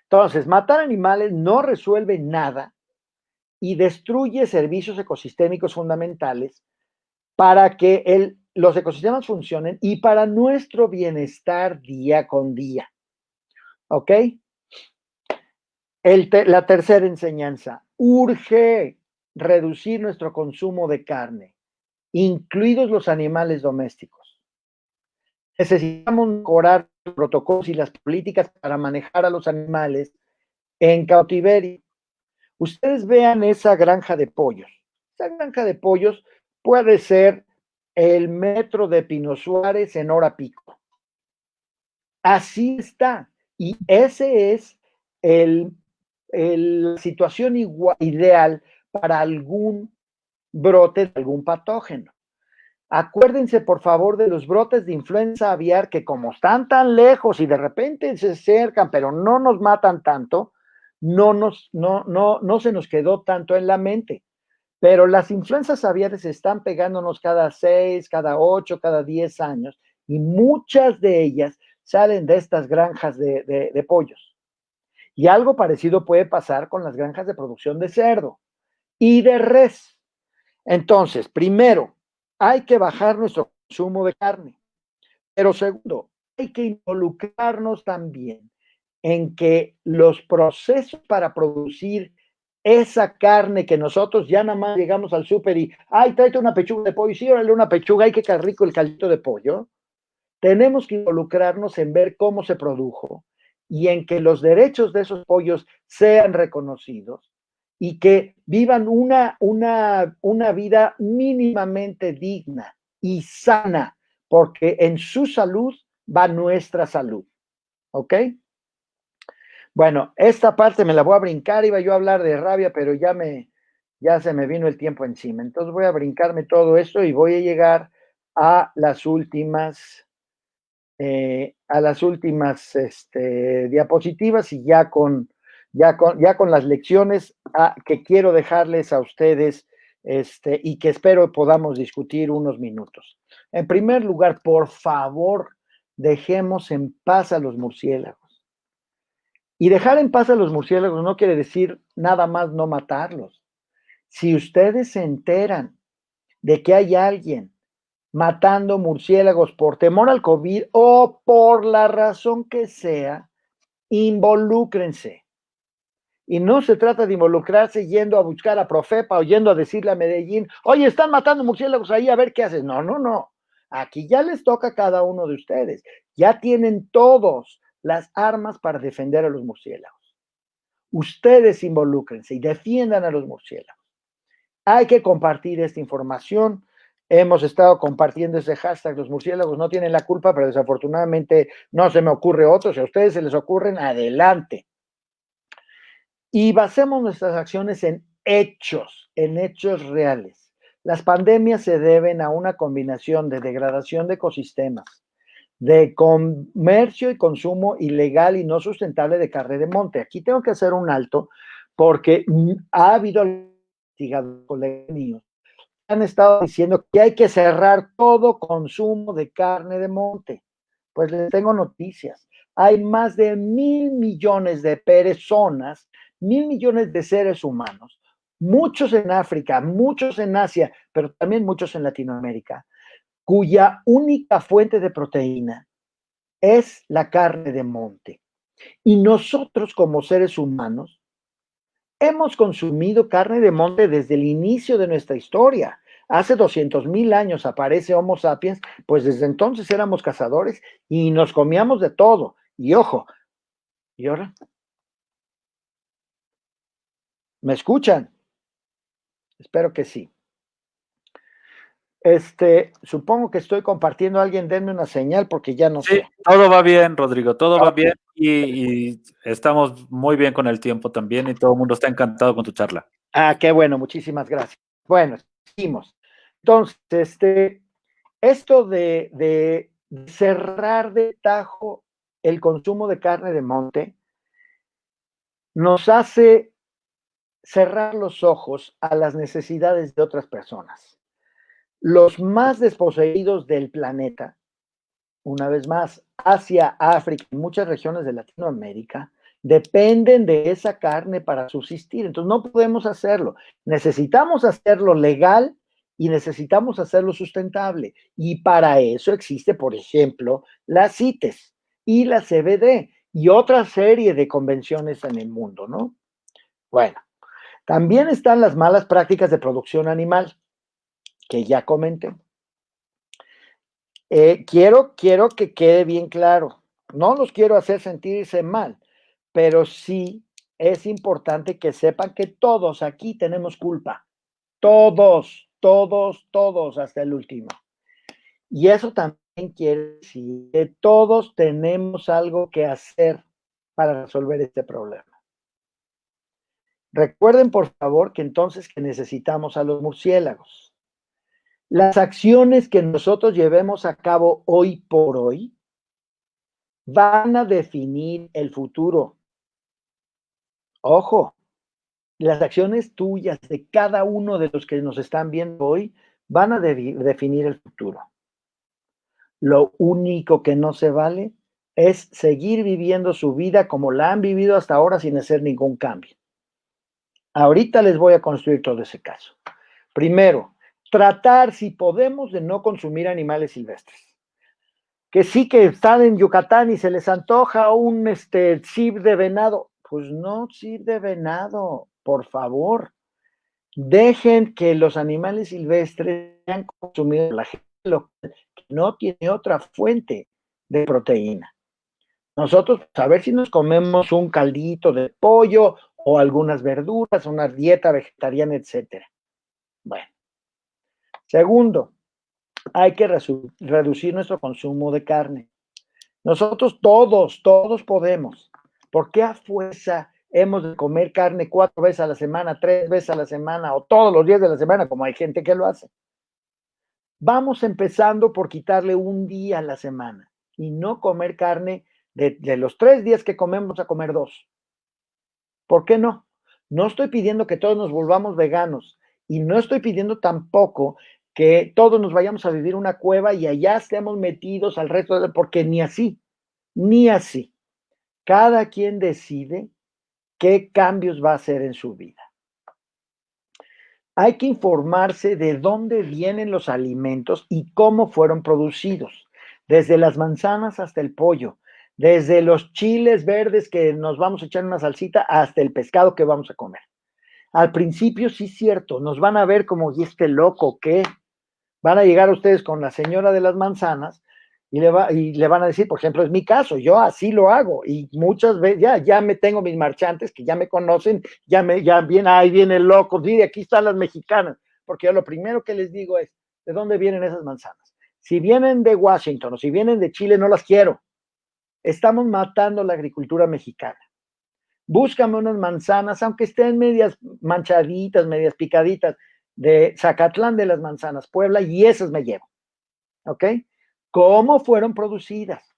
Entonces, matar animales no resuelve nada y destruye servicios ecosistémicos fundamentales para que los ecosistemas funcionen y para nuestro bienestar día con día. ¿Ok? La tercera enseñanza, urge reducir nuestro consumo de carne, incluidos los animales domésticos. Necesitamos mejorar los protocolos y las políticas para manejar a los animales en cautiverio. Ustedes vean esa granja de pollos. Esa granja de pollos puede ser el metro de Pino Suárez en hora pico. Así está. Y ese es la situación ideal para algún brote de algún patógeno. Acuérdense, por favor, de los brotes de influenza aviar que como están tan lejos y de repente se acercan, pero no nos matan tanto, no se nos quedó tanto en la mente. Pero las influencias aviares están pegándonos cada 6, cada 8, cada 10 años y muchas de ellas salen de estas granjas de pollos. Y algo parecido puede pasar con las granjas de producción de cerdo y de res. Entonces, primero, hay que bajar nuestro consumo de carne. Pero segundo, hay que involucrarnos también en que los procesos para producir esa carne que nosotros ya nada más llegamos al súper y, ay, tráete una pechuga de pollo, sí, órale una pechuga, ay, qué rico el caldito de pollo. Tenemos que involucrarnos en ver cómo se produjo y en que los derechos de esos pollos sean reconocidos y que vivan una vida mínimamente digna y sana, porque en su salud va nuestra salud. ¿Ok? Bueno, esta parte me la voy a brincar, iba yo a hablar de rabia, pero ya se me vino el tiempo encima. Entonces voy a brincarme todo esto y voy a llegar a las últimas diapositivas y ya con las lecciones que quiero dejarles a ustedes y que espero podamos discutir unos minutos. En primer lugar, por favor, dejemos en paz a los murciélagos. Y dejar en paz a los murciélagos no quiere decir nada más no matarlos. Si ustedes se enteran de que hay alguien matando murciélagos por temor al COVID o por la razón que sea, involúcrense. Y no se trata de involucrarse yendo a buscar a Profepa o yendo a decirle a Medellín, oye, están matando murciélagos ahí, a ver qué haces. No, no, no. Aquí ya les toca a cada uno de ustedes. Ya tienen todos las armas para defender a los murciélagos. Ustedes involúcrense y defiendan a los murciélagos. Hay que compartir esta información. Hemos estado compartiendo ese hashtag, los murciélagos no tienen la culpa, pero desafortunadamente no se me ocurre otro. Si a ustedes se les ocurren, adelante. Y basemos nuestras acciones en hechos reales. Las pandemias se deben a una combinación de degradación de ecosistemas, de comercio y consumo ilegal y no sustentable de carne de monte. Aquí tengo que hacer un alto porque ha habido colegas míos han estado diciendo que hay que cerrar todo consumo de carne de monte. Pues les tengo noticias. Hay más de 1,000 millones de personas, 1,000 millones de seres humanos, muchos en África, muchos en Asia, pero también muchos en Latinoamérica, cuya única fuente de proteína es la carne de monte. Y nosotros como seres humanos hemos consumido carne de monte desde el inicio de nuestra historia. Hace 200,000 años aparece Homo sapiens, pues desde entonces éramos cazadores y nos comíamos de todo. Y ojo, ¿y ahora? ¿Me escuchan? Espero que sí. Supongo que estoy compartiendo. Alguien denme una señal porque ya no sé. Todo va bien, Rodrigo, todo va bien y estamos muy bien con el tiempo también y todo el mundo está encantado con tu charla. Qué bueno, muchísimas gracias. Bueno, seguimos. Entonces, esto de cerrar de tajo el consumo de carne de monte nos hace cerrar los ojos a las necesidades de otras personas. Los más desposeídos del planeta, una vez más, Asia, África y muchas regiones de Latinoamérica, dependen de esa carne para subsistir. Entonces no podemos hacerlo. Necesitamos hacerlo legal y necesitamos hacerlo sustentable. Y para eso existe, por ejemplo, la CITES y la CBD y otra serie de convenciones en el mundo, ¿no? Bueno, también están las malas prácticas de producción animal, que ya comenté. Quiero que quede bien claro. No los quiero hacer sentirse mal, pero sí es importante que sepan que todos aquí tenemos culpa. Todos, todos, todos, hasta el último. Y eso también quiere decir que todos tenemos algo que hacer para resolver este problema. Recuerden, por favor, que entonces que necesitamos a los murciélagos. Las acciones que nosotros llevemos a cabo hoy por hoy van a definir el futuro. Ojo, las acciones tuyas de cada uno de los que nos están viendo hoy van a definir el futuro. Lo único que no se vale es seguir viviendo su vida como la han vivido hasta ahora sin hacer ningún cambio. Ahorita les voy a construir todo ese caso. Primero, tratar, si podemos, de no consumir animales silvestres. Que sí que están en Yucatán y se les antoja un cib de venado. Pues no cib de venado. por favor. Dejen que los animales silvestres sean consumidos por la gente local, que no tiene otra fuente de proteína. Nosotros, a ver si nos comemos un caldito de pollo o algunas verduras, una dieta vegetariana, etcétera. Bueno. Segundo, hay que reducir nuestro consumo de carne. Nosotros todos podemos. ¿Por qué a fuerza hemos de comer carne 4 veces a la semana, 3 veces a la semana o todos los días de la semana, como hay gente que lo hace? Vamos empezando por quitarle un día a la semana y no comer carne de los 3 días que comemos a comer 2. ¿Por qué no? No estoy pidiendo que todos nos volvamos veganos y no estoy pidiendo tampoco que todos nos vayamos a vivir una cueva y allá estemos metidos al resto de, porque ni así, ni así. Cada quien decide qué cambios va a hacer en su vida. Hay que informarse de dónde vienen los alimentos y cómo fueron producidos, desde las manzanas hasta el pollo, desde los chiles verdes que nos vamos a echar en una salsita hasta el pescado que vamos a comer. Al principio sí es cierto, nos van a ver como, ¿y este loco qué? Van a llegar ustedes con la señora de las manzanas y le van a decir, por ejemplo, es mi caso, yo así lo hago y muchas veces ya me tengo mis marchantes que ya me conocen, ahí viene el loco, mire, aquí están las mexicanas, porque yo lo primero que les digo es, ¿de dónde vienen esas manzanas? Si vienen de Washington o si vienen de Chile, no las quiero. Estamos matando la agricultura mexicana. Búscame unas manzanas, aunque estén medias manchaditas, medias picaditas, de Zacatlán de las Manzanas, Puebla, y esas me llevo. ¿Ok? ¿Cómo fueron producidas?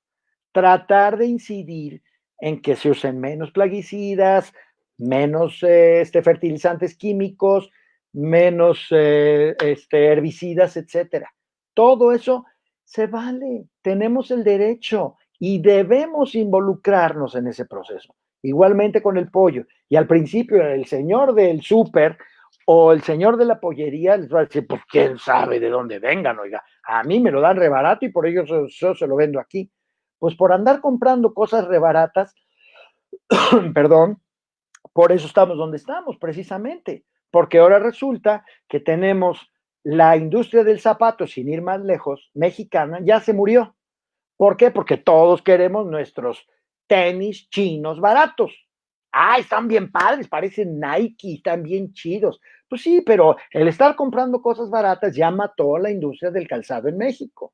Tratar de incidir en que se usen menos plaguicidas, menos fertilizantes químicos, menos herbicidas, etcétera. Todo eso se vale, tenemos el derecho y debemos involucrarnos en ese proceso. Igualmente con el pollo. Y al principio el señor del súper o el señor de la pollería les va a decir, pues quién sabe de dónde vengan, oiga, a mí me lo dan re barato y por ello yo se lo vendo aquí. Pues por andar comprando cosas re baratas, perdón, por eso estamos donde estamos, precisamente, porque ahora resulta que tenemos la industria del zapato, sin ir más lejos, mexicana, ya se murió. ¿Por qué? Porque todos queremos nuestros tenis chinos baratos. Ah, están bien padres, parecen Nike, están bien chidos. Pues sí, pero el estar comprando cosas baratas ya mató a la industria del calzado en México.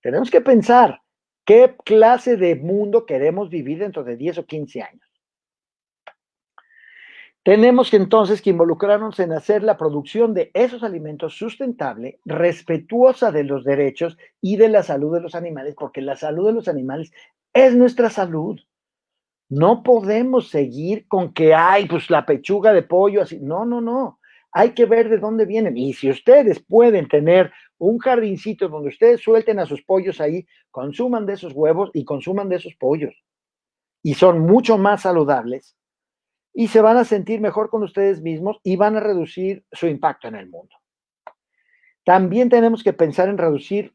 Tenemos que pensar qué clase de mundo queremos vivir dentro de 10 o 15 años. Tenemos que entonces que involucrarnos en hacer la producción de esos alimentos sustentable, respetuosa de los derechos y de la salud de los animales, porque la salud de los animales es nuestra salud. No podemos seguir con que hay, pues la pechuga de pollo, así. No, no, no. Hay que ver de dónde vienen. Y si ustedes pueden tener un jardincito donde ustedes suelten a sus pollos ahí, consuman de esos huevos y consuman de esos pollos. Y son mucho más saludables y se van a sentir mejor con ustedes mismos y van a reducir su impacto en el mundo. También tenemos que pensar en reducir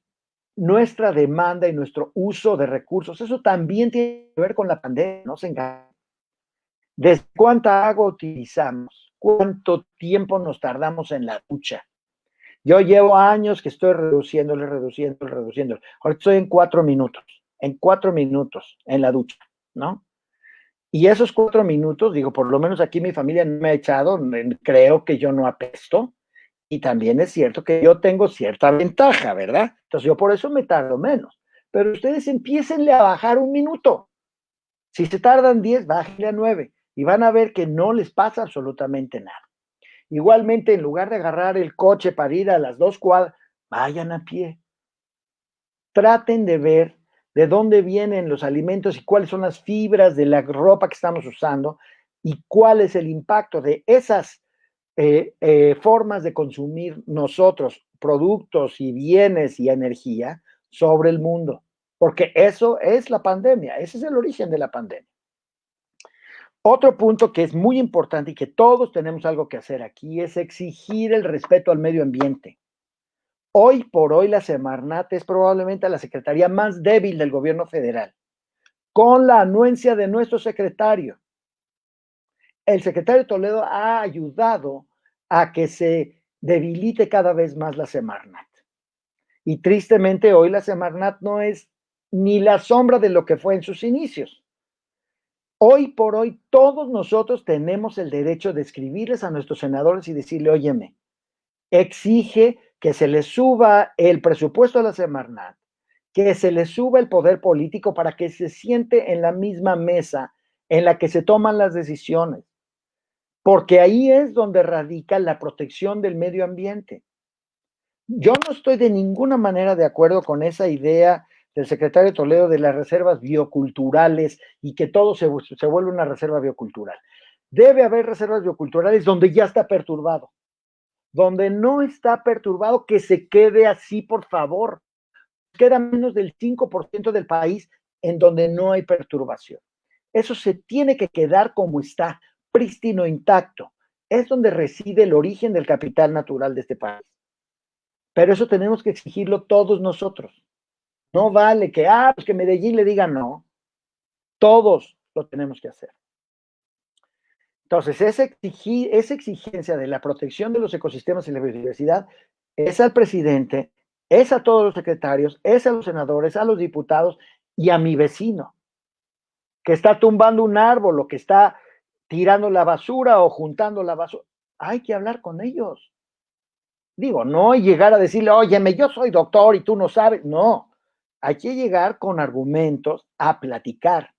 nuestra demanda y nuestro uso de recursos. Eso también tiene que ver con la pandemia, no se engañen. ¿Desde cuánta agua utilizamos? ¿Cuánto tiempo nos tardamos en la ducha? Yo llevo años que estoy reduciéndole. Ahorita estoy en 4 minutos en la ducha, ¿no? Y esos 4 minutos, digo, por lo menos aquí mi familia no me ha echado, creo que yo no apesto. Y también es cierto que yo tengo cierta ventaja, ¿verdad? Entonces yo por eso me tardo menos. Pero ustedes empiecenle a bajar 1 minuto. Si se tardan 10, bájenle a 9 y van a ver que no les pasa absolutamente nada. Igualmente, en lugar de agarrar el coche para ir a las 2 cuadras, vayan a pie. Traten de ver de dónde vienen los alimentos y cuáles son las fibras de la ropa que estamos usando y cuál es el impacto de esas formas de consumir nosotros productos y bienes y energía sobre el mundo. Porque eso es la pandemia, ese es el origen de la pandemia. Otro punto que es muy importante y que todos tenemos algo que hacer aquí es exigir el respeto al medio ambiente. Hoy por hoy la Semarnat es probablemente la secretaría más débil del gobierno federal, con la anuencia de nuestro secretario. el secretario Toledo ha ayudado a que se debilite cada vez más la Semarnat. Y tristemente hoy la Semarnat no es ni la sombra de lo que fue en sus inicios. Hoy por hoy todos nosotros tenemos el derecho de escribirles a nuestros senadores y decirle, óyeme, exige que se le suba el presupuesto a la Semarnat, que se le suba el poder político para que se siente en la misma mesa en la que se toman las decisiones, porque ahí es donde radica la protección del medio ambiente. Yo no estoy de ninguna manera de acuerdo con esa idea del secretario Toledo de las reservas bioculturales y que todo se vuelve una reserva biocultural. Debe haber reservas bioculturales donde ya está perturbado. Donde no está perturbado, que se quede así, por favor. Queda menos del 5% del país en donde no hay perturbación. Eso se tiene que quedar como está, prístino, intacto. Es donde reside el origen del capital natural de este país. Pero eso tenemos que exigirlo todos nosotros. No vale que, pues que Medellín le diga no. Todos lo tenemos que hacer. Entonces, esa exigencia de la protección de los ecosistemas y la biodiversidad es al presidente, es a todos los secretarios, es a los senadores, a los diputados y a mi vecino, que está tumbando un árbol o que está tirando la basura o juntando la basura. Hay que hablar con ellos. Digo, no llegar a decirle, óyeme, yo soy doctor y tú no sabes. No, hay que llegar con argumentos a platicar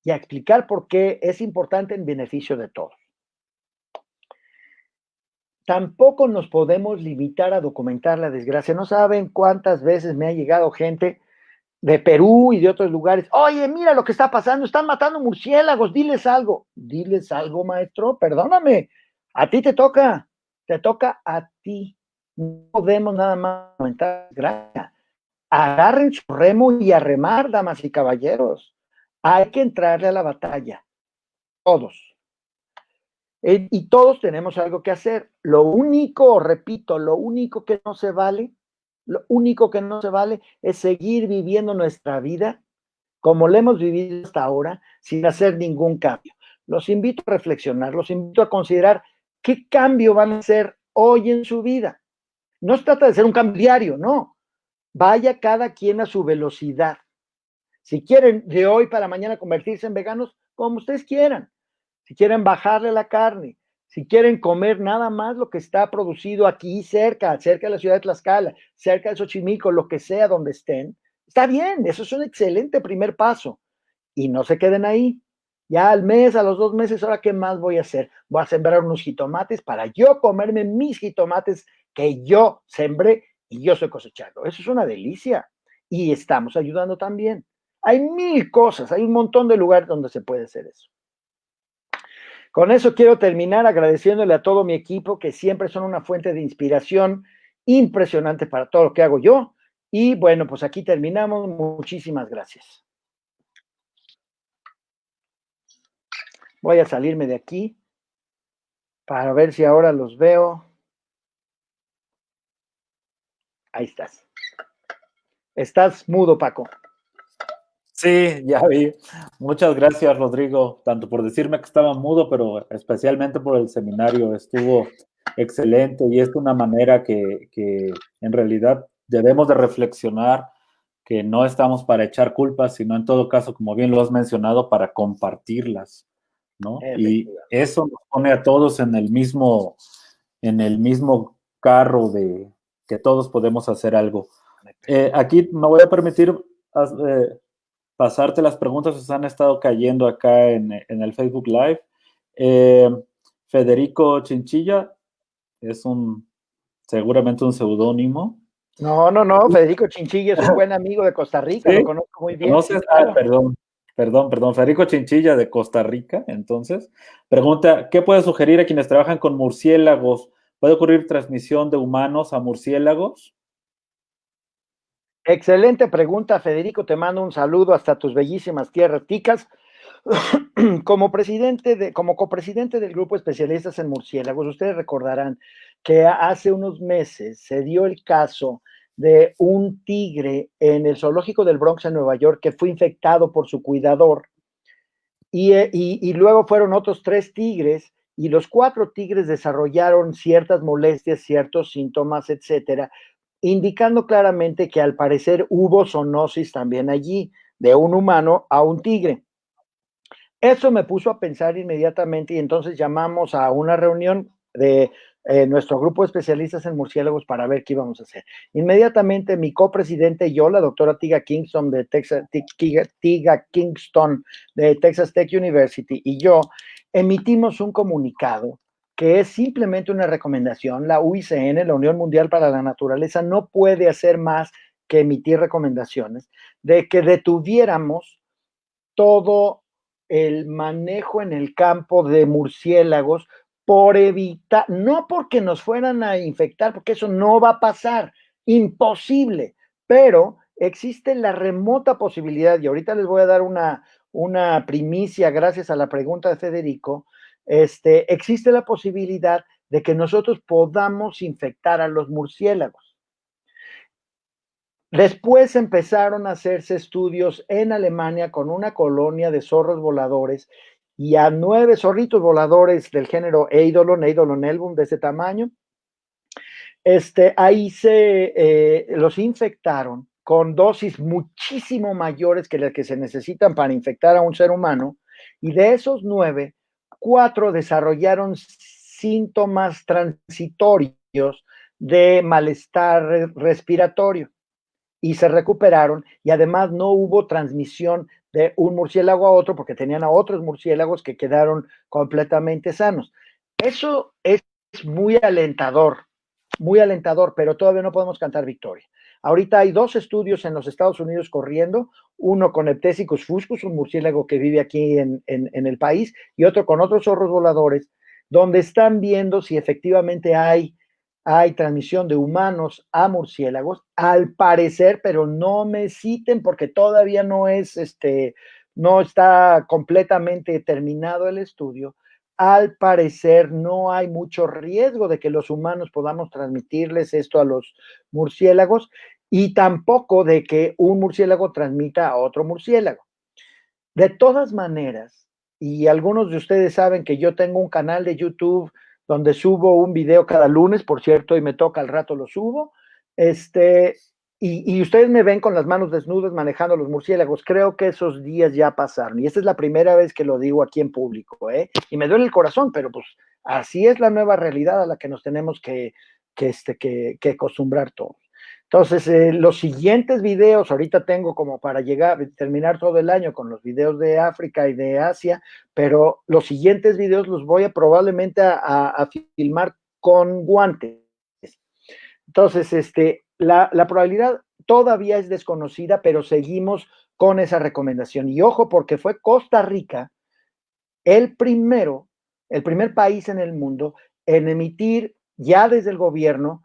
y a explicar por qué es importante en beneficio de todos. Tampoco nos podemos limitar a documentar la desgracia. No saben cuántas veces me ha llegado gente de Perú y de otros lugares. Oye, mira lo que está pasando, están matando murciélagos, diles algo. Diles algo, maestro, perdóname. A ti te toca a ti. No podemos nada más documentar la desgracia. Agarren su remo y a remar, damas y caballeros. Hay que entrarle a la batalla. Todos. Y todos tenemos algo que hacer. Lo único, repito, lo único que no se vale es seguir viviendo nuestra vida como la hemos vivido hasta ahora, sin hacer ningún cambio. Los invito a reflexionar, los invito a considerar qué cambio van a hacer hoy en su vida. No se trata de ser un cambio diario, no. Vaya cada quien a su velocidad. Si quieren de hoy para mañana convertirse en veganos, como ustedes quieran. Si quieren bajarle la carne, si quieren comer nada más lo que está producido aquí cerca de la ciudad de Tlaxcala, cerca de Xochimilco, lo que sea donde estén, está bien, eso es un excelente primer paso. Y no se queden ahí. Ya al mes, a los 2 meses, ¿ahora qué más voy a hacer? Voy a sembrar unos jitomates para yo comerme mis jitomates que yo sembré y yo estoy cosechando. Eso es una delicia. Y estamos ayudando también. Hay 1000 cosas, hay un montón de lugares donde se puede hacer eso. Con eso quiero terminar agradeciéndole a todo mi equipo, que siempre son una fuente de inspiración impresionante para todo lo que hago yo. Y bueno, pues aquí terminamos. Muchísimas gracias. Voy a salirme de aquí para ver si ahora los veo. Ahí estás. Estás mudo, Paco. Sí, ya vi. Muchas gracias, Rodrigo, tanto por decirme que estaba mudo, pero especialmente por el seminario. Estuvo excelente y es una manera que en realidad debemos de reflexionar, que no estamos para echar culpas, sino en todo caso, como bien lo has mencionado, para compartirlas, ¿no? Y eso nos pone a todos en el mismo carro de que todos podemos hacer algo. Aquí me voy a permitir pasarte las preguntas que se han estado cayendo acá en el Facebook Live. Federico Chinchilla es seguramente un seudónimo. No, Federico Chinchilla es un buen amigo de Costa Rica, ¿sí? Lo conozco muy bien. Sí, claro. Perdón, Federico Chinchilla de Costa Rica, entonces, pregunta, ¿qué puede sugerir a quienes trabajan con murciélagos? ¿Puede ocurrir transmisión de humanos a murciélagos? Excelente pregunta, Federico. Te mando un saludo hasta tus bellísimas tierras ticas. Como copresidente del grupo especialistas en murciélagos, ustedes recordarán que hace unos meses se dio el caso de un tigre en el zoológico del Bronx en Nueva York que fue infectado por su cuidador y luego fueron otros 3 tigres, y los 4 tigres desarrollaron ciertas molestias, ciertos síntomas, etcétera, indicando claramente que al parecer hubo zoonosis también allí, de un humano a un tigre. Eso me puso a pensar inmediatamente y entonces llamamos a una reunión de nuestro grupo de especialistas en murciélagos para ver qué íbamos a hacer. Inmediatamente mi copresidente y yo, la doctora Tiga Kingston de Texas Tech University, y yo emitimos un comunicado que es simplemente una recomendación. La UICN, la Unión Mundial para la Naturaleza, no puede hacer más que emitir recomendaciones de que detuviéramos todo el manejo en el campo de murciélagos por evitar, no porque nos fueran a infectar, porque eso no va a pasar, imposible, pero existe la remota posibilidad, y ahorita les voy a dar una primicia gracias a la pregunta de Federico, existe la posibilidad de que nosotros podamos infectar a los murciélagos. Después empezaron a hacerse estudios en Alemania con una colonia de zorros voladores y a 9 zorritos voladores del género Eidolon album de ese tamaño. Ahí los infectaron con dosis muchísimo mayores que las que se necesitan para infectar a un ser humano, y de esos 9, 4 desarrollaron síntomas transitorios de malestar respiratorio y se recuperaron, y además no hubo transmisión de un murciélago a otro porque tenían a otros murciélagos que quedaron completamente sanos. Eso es muy alentador, pero todavía no podemos cantar victoria. Ahorita hay 2 estudios en los Estados Unidos corriendo, uno con Eptesicus fuscus, un murciélago que vive aquí en el país, y otro con otros zorros voladores, donde están viendo si efectivamente hay transmisión de humanos a murciélagos, al parecer, pero no me citen porque todavía no está completamente terminado el estudio. Al parecer no hay mucho riesgo de que los humanos podamos transmitirles esto a los murciélagos, y tampoco de que un murciélago transmita a otro murciélago. De todas maneras, y algunos de ustedes saben que yo tengo un canal de YouTube donde subo un video cada lunes, por cierto, y me toca al rato lo subo, y ustedes me ven con las manos desnudas manejando los murciélagos. Creo que esos días ya pasaron, y esta es la primera vez que lo digo aquí en público, y me duele el corazón, pero pues así es la nueva realidad a la que nos tenemos que acostumbrar todos. Entonces, los siguientes videos, ahorita tengo como para terminar todo el año con los videos de África y de Asia, pero los siguientes videos los voy a probablemente a filmar con guantes. Entonces, la probabilidad todavía es desconocida, pero seguimos con esa recomendación. Y ojo, porque fue Costa Rica el primer país en el mundo en emitir ya desde el gobierno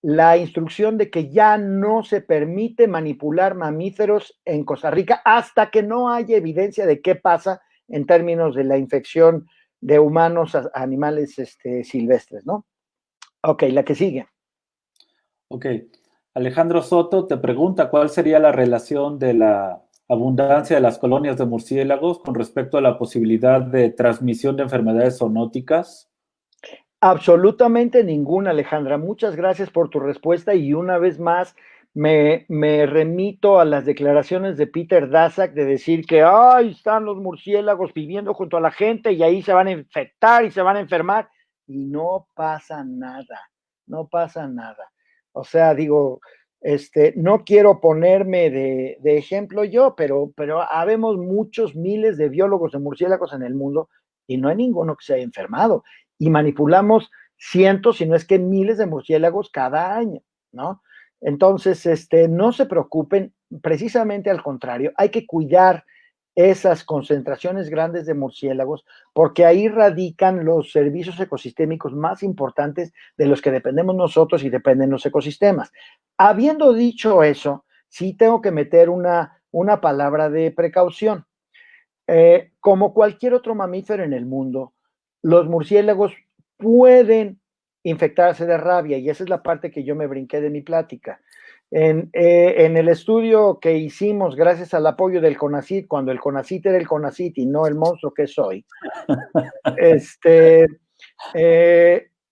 la instrucción de que ya no se permite manipular mamíferos en Costa Rica hasta que no haya evidencia de qué pasa en términos de la infección de humanos a animales silvestres, ¿no? Ok, la que sigue. Ok. Alejandro Soto te pregunta cuál sería la relación de la abundancia de las colonias de murciélagos con respecto a la posibilidad de transmisión de enfermedades zoonóticas. Absolutamente ninguna, Alejandra. Muchas gracias por tu respuesta, y una vez más me remito a las declaraciones de Peter Daszak de decir que ¡ay! Están los murciélagos viviendo junto a la gente y ahí se van a infectar y se van a enfermar, y no pasa nada, no pasa nada. O sea, digo, no quiero ponerme de ejemplo yo, pero habemos muchos miles de biólogos de murciélagos en el mundo y no hay ninguno que se haya enfermado, y manipulamos cientos, si no es que miles de murciélagos cada año, ¿no? Entonces, no se preocupen, precisamente al contrario, hay que cuidar esas concentraciones grandes de murciélagos, porque ahí radican los servicios ecosistémicos más importantes de los que dependemos nosotros y dependen los ecosistemas. Habiendo dicho eso, sí tengo que meter una palabra de precaución. Como cualquier otro mamífero en el mundo, los murciélagos pueden infectarse de rabia, y esa es la parte que yo me brinqué de mi plática. En el estudio que hicimos gracias al apoyo del CONACYT, cuando el CONACYT era el CONACYT y no el monstruo que soy,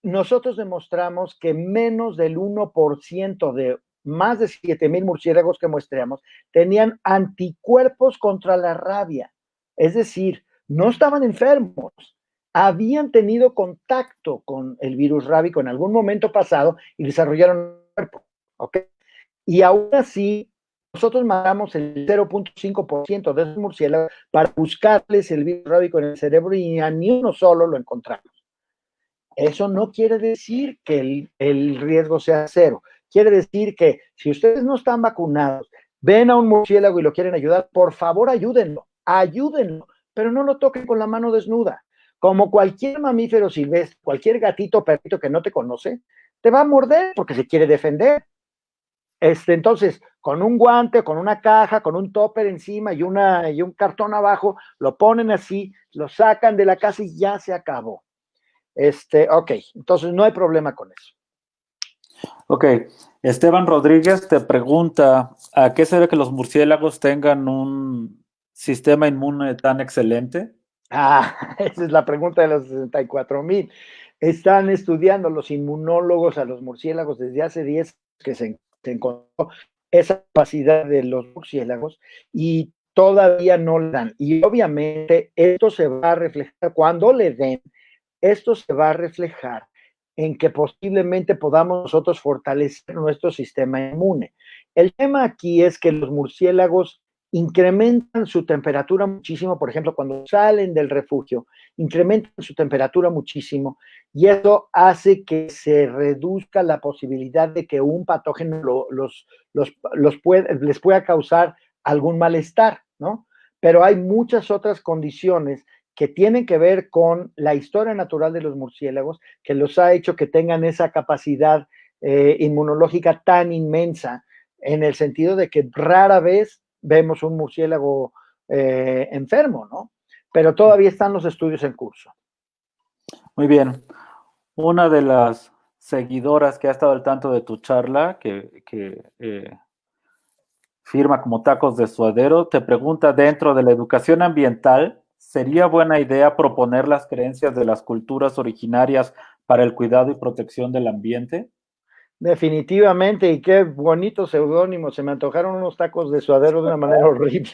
nosotros demostramos que menos del 1% de más de 7,000 murciélagos que muestreamos tenían anticuerpos contra la rabia. Es decir, no estaban enfermos, habían tenido contacto con el virus rábico en algún momento pasado y desarrollaron un cuerpo. ¿Okay? Y aún así, nosotros mandamos el 0.5% de esos murciélagos para buscarles el virus rábico en el cerebro y a ni uno solo lo encontramos. Eso no quiere decir que el riesgo sea cero. Quiere decir que si ustedes no están vacunados, ven a un murciélago y lo quieren ayudar, por favor ayúdenlo, pero no lo toquen con la mano desnuda. Como cualquier mamífero silvestre, cualquier gatito o perrito que no te conoce, te va a morder porque se quiere defender. Entonces, con un guante, con una caja, con un topper encima y un cartón abajo, lo ponen así, lo sacan de la casa y ya se acabó. Ok, entonces no hay problema con eso. Ok, Esteban Rodríguez te pregunta, ¿a qué se debe que los murciélagos tengan un sistema inmune tan excelente? Esa es la pregunta de los 64,000. Están estudiando los inmunólogos a los murciélagos desde hace 10 que se encontró esa capacidad de los murciélagos y todavía no le dan. Y obviamente esto se va a reflejar cuando le den, esto se va a reflejar en que posiblemente podamos nosotros fortalecer nuestro sistema inmune. El tema aquí es que los murciélagos incrementan su temperatura muchísimo, por ejemplo, cuando salen del refugio, incrementan su temperatura muchísimo y eso hace que se reduzca la posibilidad de que un patógeno les pueda causar algún malestar, ¿no? Pero hay muchas otras condiciones que tienen que ver con la historia natural de los murciélagos, que los ha hecho que tengan esa capacidad inmunológica tan inmensa, en el sentido de que rara vez vemos un murciélago enfermo, ¿no? Pero todavía están los estudios en curso. Muy bien. Una de las seguidoras que ha estado al tanto de tu charla, que firma como Tacos de Suadero, te pregunta, dentro de la educación ambiental, ¿sería buena idea proponer las creencias de las culturas originarias para el cuidado y protección del ambiente? Definitivamente, y qué bonito seudónimo, se me antojaron unos tacos de suadero de una manera horrible.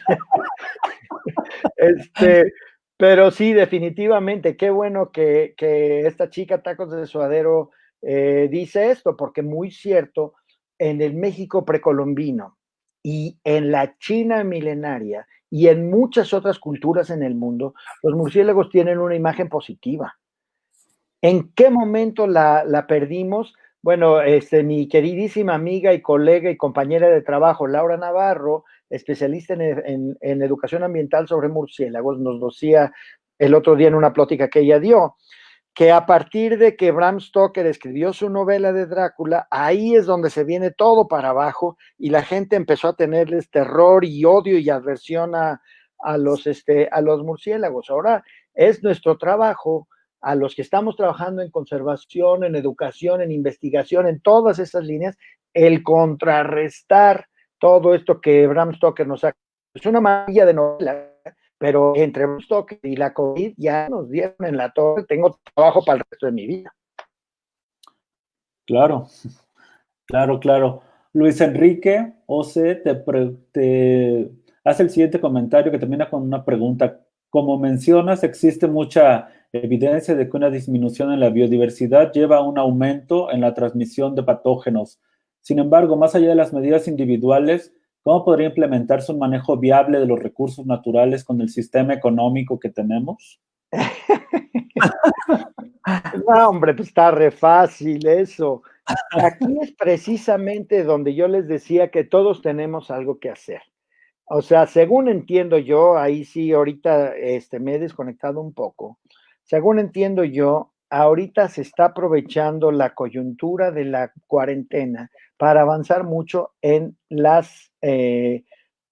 Pero sí, definitivamente, qué bueno que esta chica Tacos de Suadero dice esto, porque muy cierto, en el México precolombino y en la China milenaria y en muchas otras culturas en el mundo, los murciélagos tienen una imagen positiva. ¿En qué momento la perdimos? Bueno, mi queridísima amiga y colega y compañera de trabajo, Laura Navarro, especialista en educación ambiental sobre murciélagos, nos decía el otro día en una plática que ella dio, que a partir de que Bram Stoker escribió su novela de Drácula, ahí es donde se viene todo para abajo y la gente empezó a tenerles terror y odio y aversión a los murciélagos. Ahora es nuestro trabajo, a los que estamos trabajando en conservación, en educación, en investigación, en todas esas líneas, el contrarrestar todo esto que Bram Stoker nos ha... Es una maravilla de novela, pero entre Bram Stoker y la COVID ya nos dieron en la torre, tengo trabajo para el resto de mi vida. Claro, claro. Luis Enrique Ose te hace el siguiente comentario que termina con una pregunta. Como mencionas, existe mucha evidencia de que una disminución en la biodiversidad lleva a un aumento en la transmisión de patógenos. Sin embargo, más allá de las medidas individuales, ¿cómo podría implementarse un manejo viable de los recursos naturales con el sistema económico que tenemos? No, hombre, pues está re fácil eso. Aquí es precisamente donde yo les decía que todos tenemos algo que hacer. O sea, según entiendo yo, ahí sí, ahorita me he desconectado un poco. Según entiendo yo, ahorita se está aprovechando la coyuntura de la cuarentena para avanzar mucho en las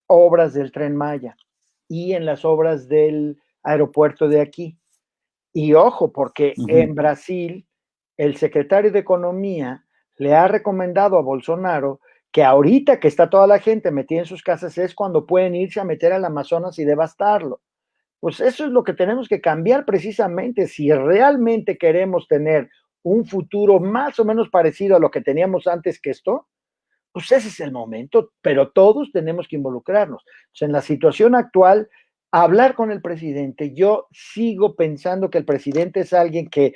obras del Tren Maya y en las obras del aeropuerto de aquí. Y ojo, porque en Brasil, el secretario de Economía le ha recomendado a Bolsonaro que ahorita que está toda la gente metida en sus casas es cuando pueden irse a meter al Amazonas y devastarlo. Pues eso es lo que tenemos que cambiar precisamente. Si realmente queremos tener un futuro más o menos parecido a lo que teníamos antes que esto, pues ese es el momento, pero todos tenemos que involucrarnos. O sea, en la situación actual, hablar con el presidente, yo sigo pensando que el presidente es alguien que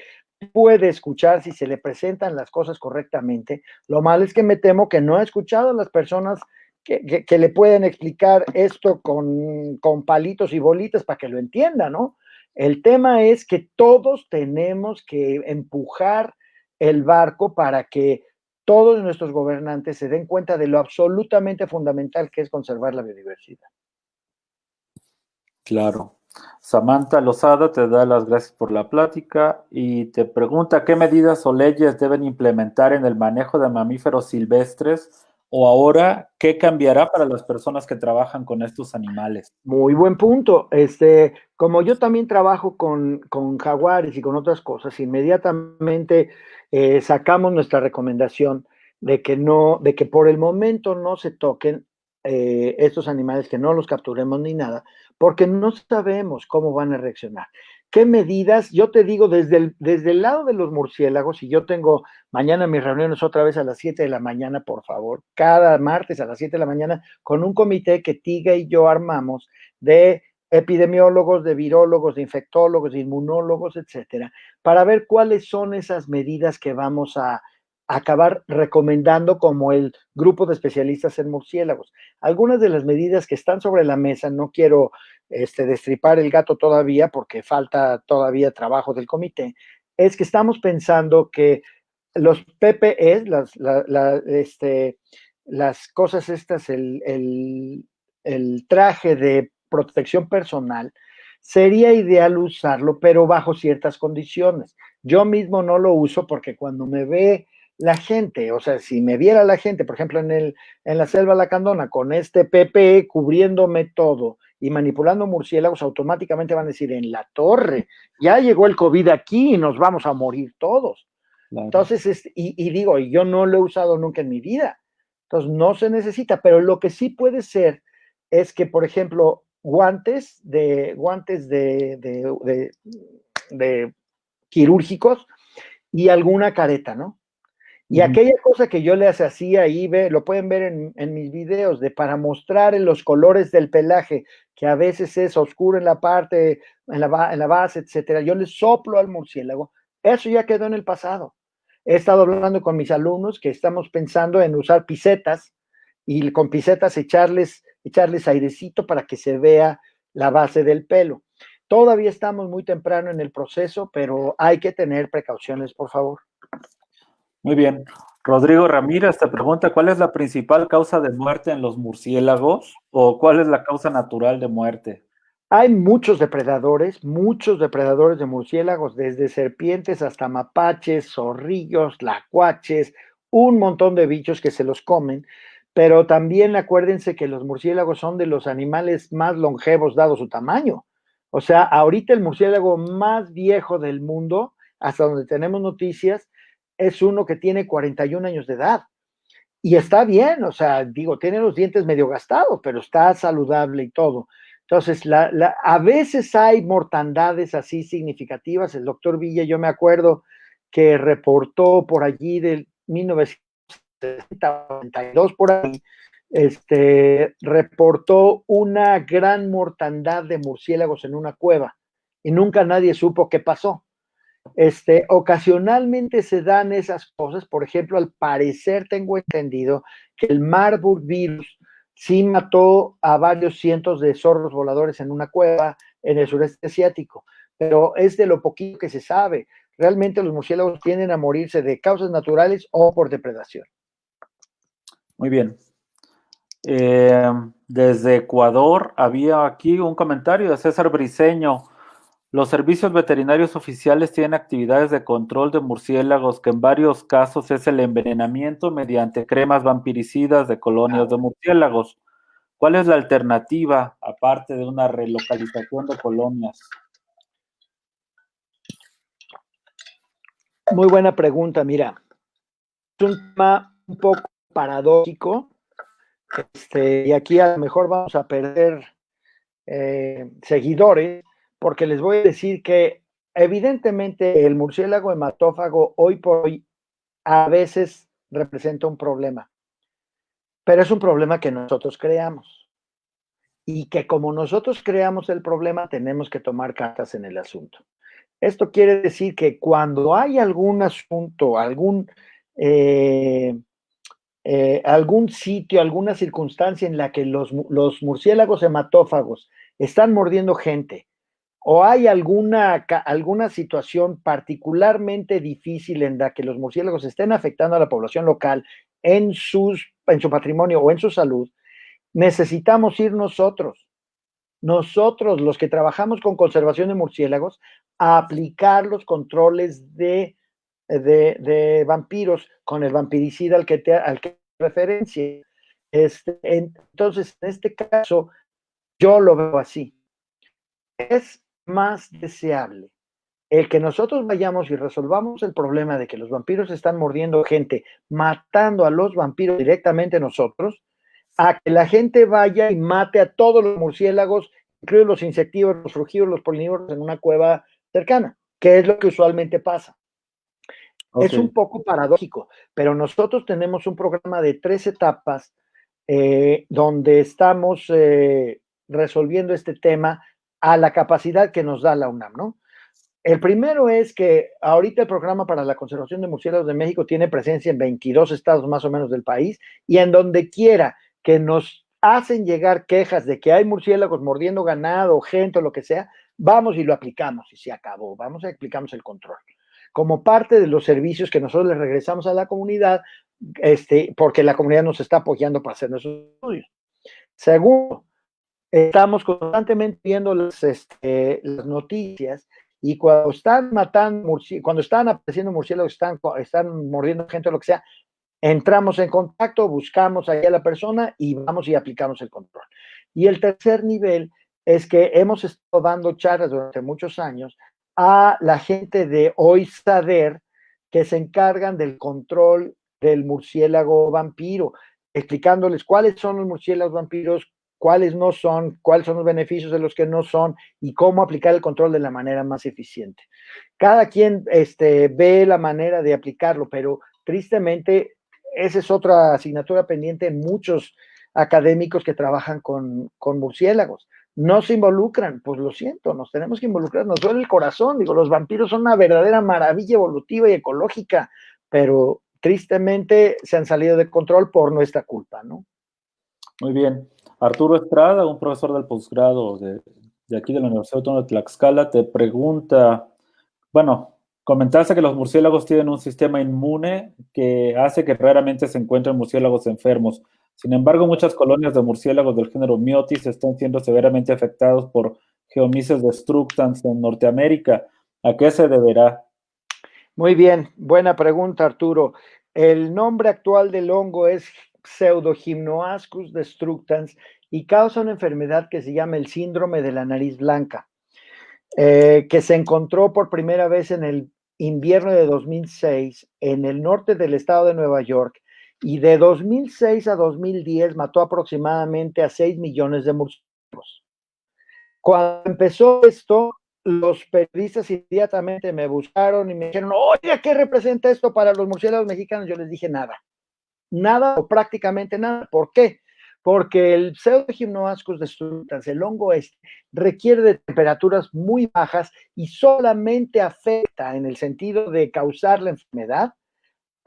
puede escuchar si se le presentan las cosas correctamente. Lo malo es que me temo que no ha escuchado a las personas que le pueden explicar esto con palitos y bolitas para que lo entienda, ¿no? El tema es que todos tenemos que empujar el barco para que todos nuestros gobernantes se den cuenta de lo absolutamente fundamental que es conservar la biodiversidad. Claro. Samantha Lozada te da las gracias por la plática y te pregunta qué medidas o leyes deben implementar en el manejo de mamíferos silvestres o ahora qué cambiará para las personas que trabajan con estos animales. Muy buen punto. Como yo también trabajo con jaguares y con otras cosas, inmediatamente sacamos nuestra recomendación de que no, de que por el momento no se toquen estos animales, que no los capturemos ni nada, porque no sabemos cómo van a reaccionar. ¿Qué medidas? Yo te digo, desde el lado de los murciélagos, y yo tengo mañana mis reuniones otra vez a las 7 de la mañana, por favor, cada martes a las 7 de la mañana, con un comité que Tiga y yo armamos de epidemiólogos, de virólogos, de infectólogos, de inmunólogos, etcétera, para ver cuáles son esas medidas que vamos a acabar recomendando como el grupo de especialistas en murciélagos. Algunas de las medidas que están sobre la mesa, no quiero destripar el gato todavía porque falta todavía trabajo del comité, es que estamos pensando que los PPEs, las cosas estas, el traje de protección personal, sería ideal usarlo, pero bajo ciertas condiciones. Yo mismo no lo uso porque cuando me ve la gente, o sea, si me viera la gente, por ejemplo, en la selva lacandona, con este PPE cubriéndome todo y manipulando murciélagos, automáticamente van a decir, en la torre, ya llegó el COVID aquí y nos vamos a morir todos. Claro. Entonces, y digo, yo no lo he usado nunca en mi vida, entonces no se necesita, pero lo que sí puede ser es que, por ejemplo, guantes de quirúrgicos y alguna careta, ¿no? Y aquella cosa que yo les hacía ahí, lo pueden ver en mis videos, para mostrar en los colores del pelaje, que a veces es oscuro en la parte, en la base, etcétera. Yo les soplo al murciélago. Eso ya quedó en el pasado. He estado hablando con mis alumnos que estamos pensando en usar pisetas y con pisetas echarles airecito para que se vea la base del pelo. Todavía estamos muy temprano en el proceso, pero hay que tener precauciones, por favor. Muy bien. Rodrigo Ramírez te pregunta, ¿cuál es la principal causa de muerte en los murciélagos o cuál es la causa natural de muerte? Hay muchos depredadores de murciélagos, desde serpientes hasta mapaches, zorrillos, tlacuaches, un montón de bichos que se los comen, pero también acuérdense que los murciélagos son de los animales más longevos dado su tamaño. O sea, ahorita el murciélago más viejo del mundo, hasta donde tenemos noticias, es uno que tiene 41 años de edad. Y está bien, o sea, digo, tiene los dientes medio gastados, pero está saludable y todo. Entonces, a veces hay mortandades así significativas. El doctor Villa, yo me acuerdo que reportó por allí del 1972, por ahí, reportó una gran mortandad de murciélagos en una cueva y nunca nadie supo qué pasó. Ocasionalmente se dan esas cosas, por ejemplo, al parecer tengo entendido que el Marburg virus sí mató a varios cientos de zorros voladores en una cueva en el sureste asiático, pero es de lo poquito que se sabe. Realmente los murciélagos tienden a morirse de causas naturales o por depredación. Muy bien. Desde Ecuador había aquí un comentario de César Briceño. Los servicios veterinarios oficiales tienen actividades de control de murciélagos que en varios casos es el envenenamiento mediante cremas vampiricidas de colonias de murciélagos. ¿Cuál es la alternativa aparte de una relocalización de colonias? Muy buena pregunta, mira. Es un tema un poco paradójico, y aquí a lo mejor vamos a perder seguidores, porque les voy a decir que evidentemente el murciélago hematófago hoy por hoy a veces representa un problema, pero es un problema que nosotros creamos y que como nosotros creamos el problema tenemos que tomar cartas en el asunto. Esto quiere decir que cuando hay algún asunto, algún sitio, alguna circunstancia en la que los murciélagos hematófagos están mordiendo gente, o hay alguna situación particularmente difícil en la que los murciélagos estén afectando a la población local en su patrimonio o en su salud, necesitamos ir nosotros los que trabajamos con conservación de murciélagos, a aplicar los controles de vampiros con el vampiricida al que referencia. Entonces, en este caso, yo lo veo así. Es más deseable el que nosotros vayamos y resolvamos el problema de que los vampiros están mordiendo gente, matando a los vampiros directamente nosotros, a que la gente vaya y mate a todos los murciélagos, incluidos los insectívoros, los frugívoros, los polinívoros, en una cueva cercana, que es lo que usualmente pasa. Okay. Es un poco paradójico, pero nosotros tenemos un programa de 3 etapas donde estamos resolviendo este tema a la capacidad que nos da la UNAM, ¿no? El primero es que ahorita el programa para la conservación de murciélagos de México tiene presencia en 22 estados más o menos del país, y en donde quiera que nos hacen llegar quejas de que hay murciélagos mordiendo ganado, gente o lo que sea, vamos y lo aplicamos y se acabó, vamos y aplicamos el control. Como parte de los servicios que nosotros les regresamos a la comunidad, porque la comunidad nos está apoyando para hacer nuestros estudios. Segundo, estamos constantemente viendo las noticias, y cuando están cuando están apareciendo murciélagos, están mordiendo gente o lo que sea, entramos en contacto, buscamos ahí a la persona y vamos y aplicamos el control. Y el tercer nivel es que hemos estado dando charlas durante muchos años a la gente de OISADER, que se encargan del control del murciélago vampiro, explicándoles cuáles son los murciélagos vampiros, cuáles no son, cuáles son los beneficios de los que no son y cómo aplicar el control de la manera más eficiente. Cada quien ve la manera de aplicarlo, pero tristemente esa es otra asignatura pendiente en muchos académicos que trabajan con murciélagos. No se involucran, pues lo siento, nos tenemos que involucrar, nos duele el corazón, digo, los vampiros son una verdadera maravilla evolutiva y ecológica, pero tristemente se han salido de control por nuestra culpa, ¿no? Muy bien. Arturo Estrada, un profesor del posgrado de aquí de la Universidad Autónoma de Tlaxcala, te pregunta, bueno, comentaste que los murciélagos tienen un sistema inmune que hace que raramente se encuentren murciélagos enfermos. Sin embargo, muchas colonias de murciélagos del género Myotis están siendo severamente afectados por Geomyces destructans en Norteamérica. ¿A qué se deberá? Muy bien, buena pregunta, Arturo. El nombre actual del hongo es Pseudogymnoascus destructans y causa una enfermedad que se llama el síndrome de la nariz blanca, que se encontró por primera vez en el invierno de 2006 en el norte del estado de Nueva York, y de 2006 a 2010 mató aproximadamente a 6 millones de murciélagos. Cuando empezó esto, los periodistas inmediatamente me buscaron y me dijeron, oiga, ¿qué representa esto para los murciélagos mexicanos? Yo les dije nada o prácticamente nada. ¿Por qué? Porque el Pseudogymnoascus destructans, el hongo requiere de temperaturas muy bajas y solamente afecta en el sentido de causar la enfermedad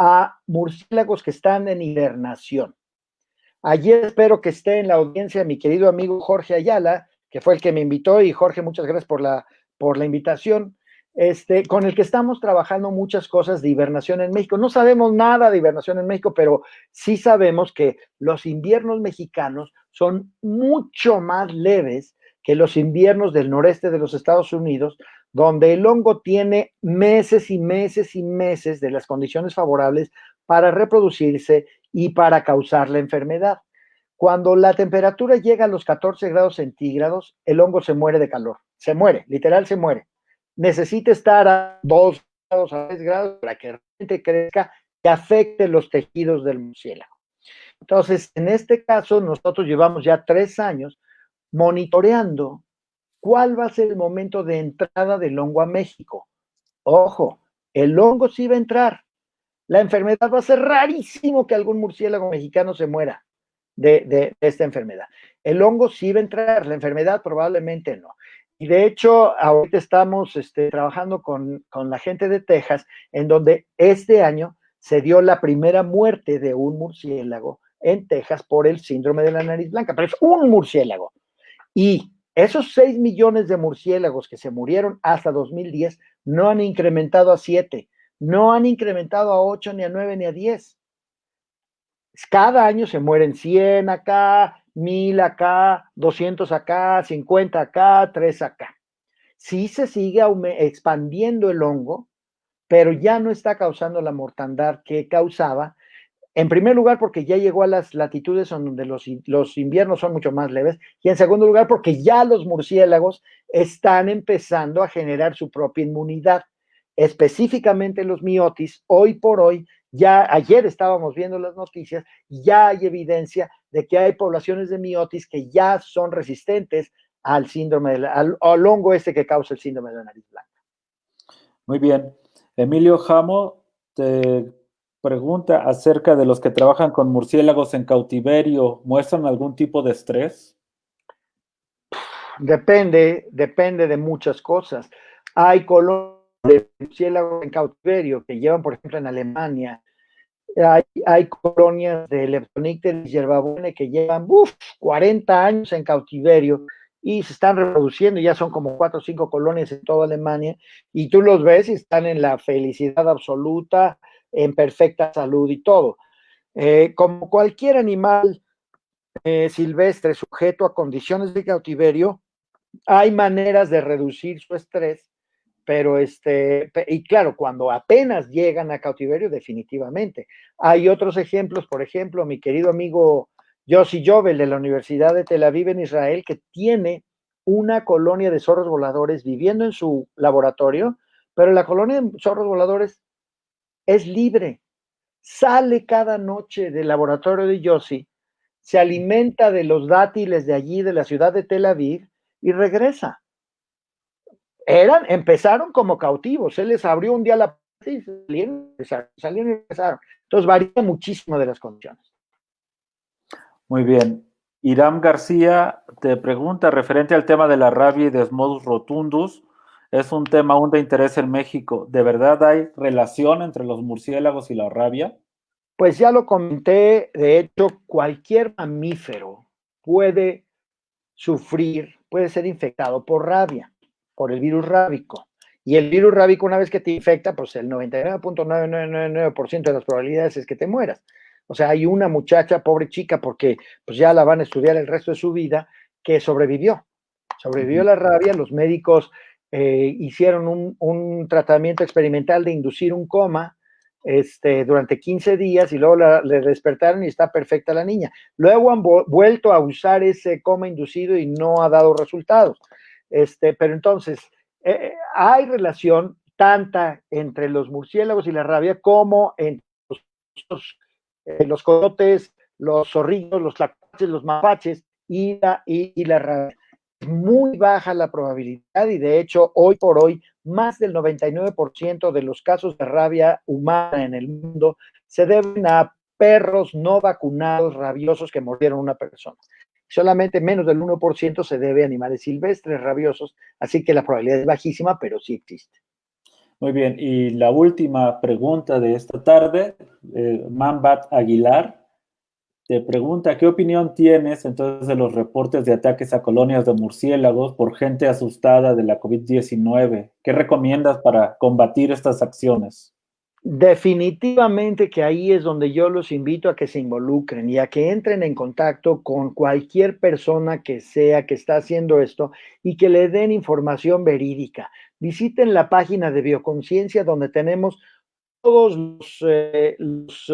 a murciélagos que están en hibernación. Ayer espero que esté en la audiencia mi querido amigo Jorge Ayala, que fue el que me invitó, y Jorge, muchas gracias por la invitación, con el que estamos trabajando muchas cosas de hibernación en México. No sabemos nada de hibernación en México, pero sí sabemos que los inviernos mexicanos son mucho más leves que los inviernos del noreste de los Estados Unidos, donde el hongo tiene meses y meses y meses de las condiciones favorables para reproducirse y para causar la enfermedad. Cuando la temperatura llega a los 14 grados centígrados, el hongo se muere de calor, se muere, literal se muere. Necesita estar a 2 grados, a 3 grados para que realmente crezca y afecte los tejidos del murciélago. Entonces, en este caso, nosotros llevamos ya 3 años monitoreando cuál va a ser el momento de entrada del hongo a México. Ojo, el hongo sí va a entrar. La enfermedad va a ser rarísimo que algún murciélago mexicano se muera de esta enfermedad. El hongo sí va a entrar, la enfermedad probablemente no. Y de hecho, ahorita estamos trabajando con la gente de Texas, en donde este año se dio la primera muerte de un murciélago en Texas por el síndrome de la nariz blanca, pero es un murciélago. Y esos 6 millones de murciélagos que se murieron hasta 2010 no han incrementado a 7, no han incrementado a 8, ni a 9, ni a 10. Cada año se mueren 100 acá, 1000 acá, 200 acá, 50 acá, 3 acá. Sí se sigue expandiendo el hongo, pero ya no está causando la mortandad que causaba. En primer lugar, porque ya llegó a las latitudes donde los inviernos son mucho más leves. Y en segundo lugar, porque ya los murciélagos están empezando a generar su propia inmunidad. Específicamente los miotis, hoy por hoy, ya ayer estábamos viendo las noticias, ya hay evidencia de que hay poblaciones de miotis que ya son resistentes al síndrome, al hongo que causa el síndrome de la nariz blanca. Muy bien. Emilio Jamo te pregunta acerca de los que trabajan con murciélagos en cautiverio. ¿Muestran algún tipo de estrés? Depende de muchas cosas. Hay colonias de murciélagos en cautiverio que llevan, por ejemplo, en Alemania. Hay colonias de Leptonicteris yerbabuena que llevan 40 años en cautiverio y se están reproduciendo, ya son como 4 o 5 colonias en toda Alemania, y tú los ves y están en la felicidad absoluta, en perfecta salud y todo. Como cualquier animal silvestre sujeto a condiciones de cautiverio, hay maneras de reducir su estrés, pero y claro, cuando apenas llegan a cautiverio, definitivamente. Hay otros ejemplos, por ejemplo, mi querido amigo Yossi Jovel de la Universidad de Tel Aviv en Israel, que tiene una colonia de zorros voladores viviendo en su laboratorio, pero la colonia de zorros voladores es libre. Sale cada noche del laboratorio de Yossi, se alimenta de los dátiles de allí, de la ciudad de Tel Aviv, y regresa. Empezaron como cautivos, se les abrió un día la puerta y salieron y regresaron. Entonces varía muchísimo de las condiciones. Muy bien. Iram García te pregunta referente al tema de la rabia y Desmodus rotundus. Es un tema aún de interés en México. ¿De verdad hay relación entre los murciélagos y la rabia? Pues ya lo comenté, de hecho, cualquier mamífero puede sufrir, puede ser infectado por rabia, por el virus rábico. Y el virus rábico, una vez que te infecta, pues el 99.9999% de las probabilidades es que te mueras. O sea, hay una muchacha, pobre chica, porque pues ya la van a estudiar el resto de su vida, que sobrevivió. Sobrevivió la rabia, los médicos hicieron un tratamiento experimental de inducir un coma durante 15 días y luego le despertaron y está perfecta la niña. Luego han vuelto a usar ese coma inducido y no ha dado resultados. Pero entonces, hay relación tanta entre los murciélagos y la rabia como entre los coyotes, los zorrillos, los tlacuaches, los mapaches y la rabia. Muy baja la probabilidad y de hecho hoy por hoy más del 99% de los casos de rabia humana en el mundo se deben a perros no vacunados rabiosos que mordieron a una persona. Solamente menos del 1% se debe a animales silvestres rabiosos, así que la probabilidad es bajísima, pero sí existe. Muy bien, y la última pregunta de esta tarde, Mambat Aguilar, te pregunta, ¿qué opinión tienes entonces de los reportes de ataques a colonias de murciélagos por gente asustada de la COVID-19? ¿Qué recomiendas para combatir estas acciones? Definitivamente que ahí es donde yo los invito a que se involucren y a que entren en contacto con cualquier persona que sea que está haciendo esto y que le den información verídica. Visiten la página de Bioconciencia donde tenemos todos los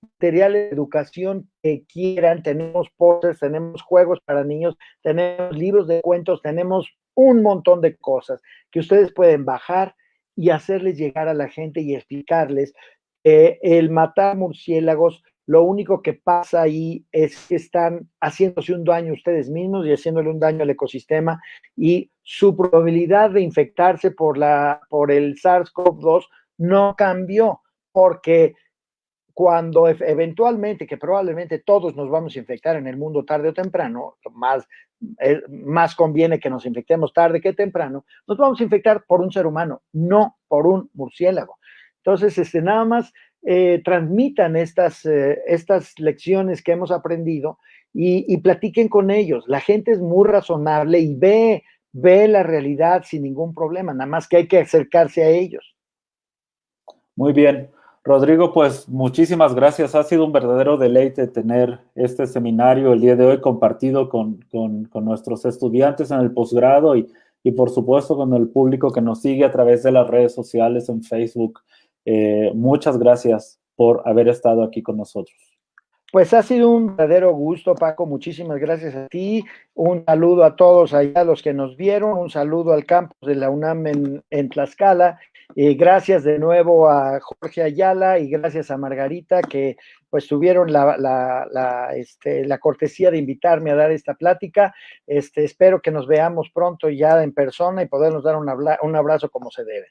materiales de educación que quieran. Tenemos pósters, tenemos juegos para niños, tenemos libros de cuentos, tenemos un montón de cosas que ustedes pueden bajar y hacerles llegar a la gente y explicarles el matar murciélagos lo único que pasa ahí es que están haciéndose un daño ustedes mismos y haciéndole un daño al ecosistema, y su probabilidad de infectarse por el SARS-CoV-2 no cambió, porque cuando eventualmente, que probablemente todos nos vamos a infectar en el mundo tarde o temprano, más conviene que nos infectemos tarde que temprano, nos vamos a infectar por un ser humano, no por un murciélago. Entonces, nada más transmitan estas lecciones que hemos aprendido y platiquen con ellos. La gente es muy razonable y ve la realidad sin ningún problema, nada más que hay que acercarse a ellos. Muy bien. Rodrigo, pues muchísimas gracias. Ha sido un verdadero deleite tener este seminario el día de hoy compartido con nuestros estudiantes en el posgrado y por supuesto con el público que nos sigue a través de las redes sociales en Facebook. Muchas gracias por haber estado aquí con nosotros. Pues ha sido un verdadero gusto, Paco. Muchísimas gracias a ti. Un saludo a todos allá, los que nos vieron. Un saludo al campus de la UNAM en Tlaxcala. Gracias de nuevo a Jorge Ayala y gracias a Margarita, que pues tuvieron la cortesía de invitarme a dar esta plática. Espero que nos veamos pronto ya en persona y podernos dar un abrazo como se debe.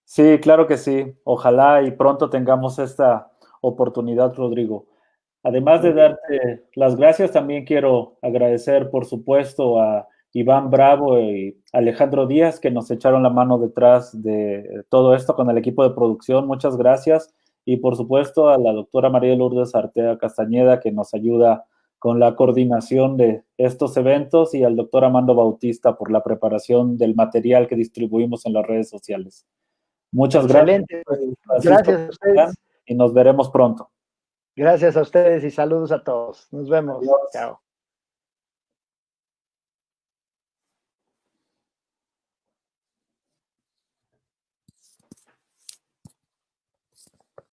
Sí, claro que sí. Ojalá y pronto tengamos esta oportunidad, Rodrigo. Además de darte las gracias, también quiero agradecer, por supuesto, a Iván Bravo y Alejandro Díaz, que nos echaron la mano detrás de todo esto con el equipo de producción. Muchas gracias. Y, por supuesto, a la doctora María Lourdes Artea Castañeda, que nos ayuda con la coordinación de estos eventos, y al doctor Armando Bautista por la preparación del material que distribuimos en las redes sociales. Muchas Excelente. gracias. Gracias a ustedes. Y nos veremos pronto. Gracias a ustedes y saludos a todos. Nos vemos. Adiós. Chao.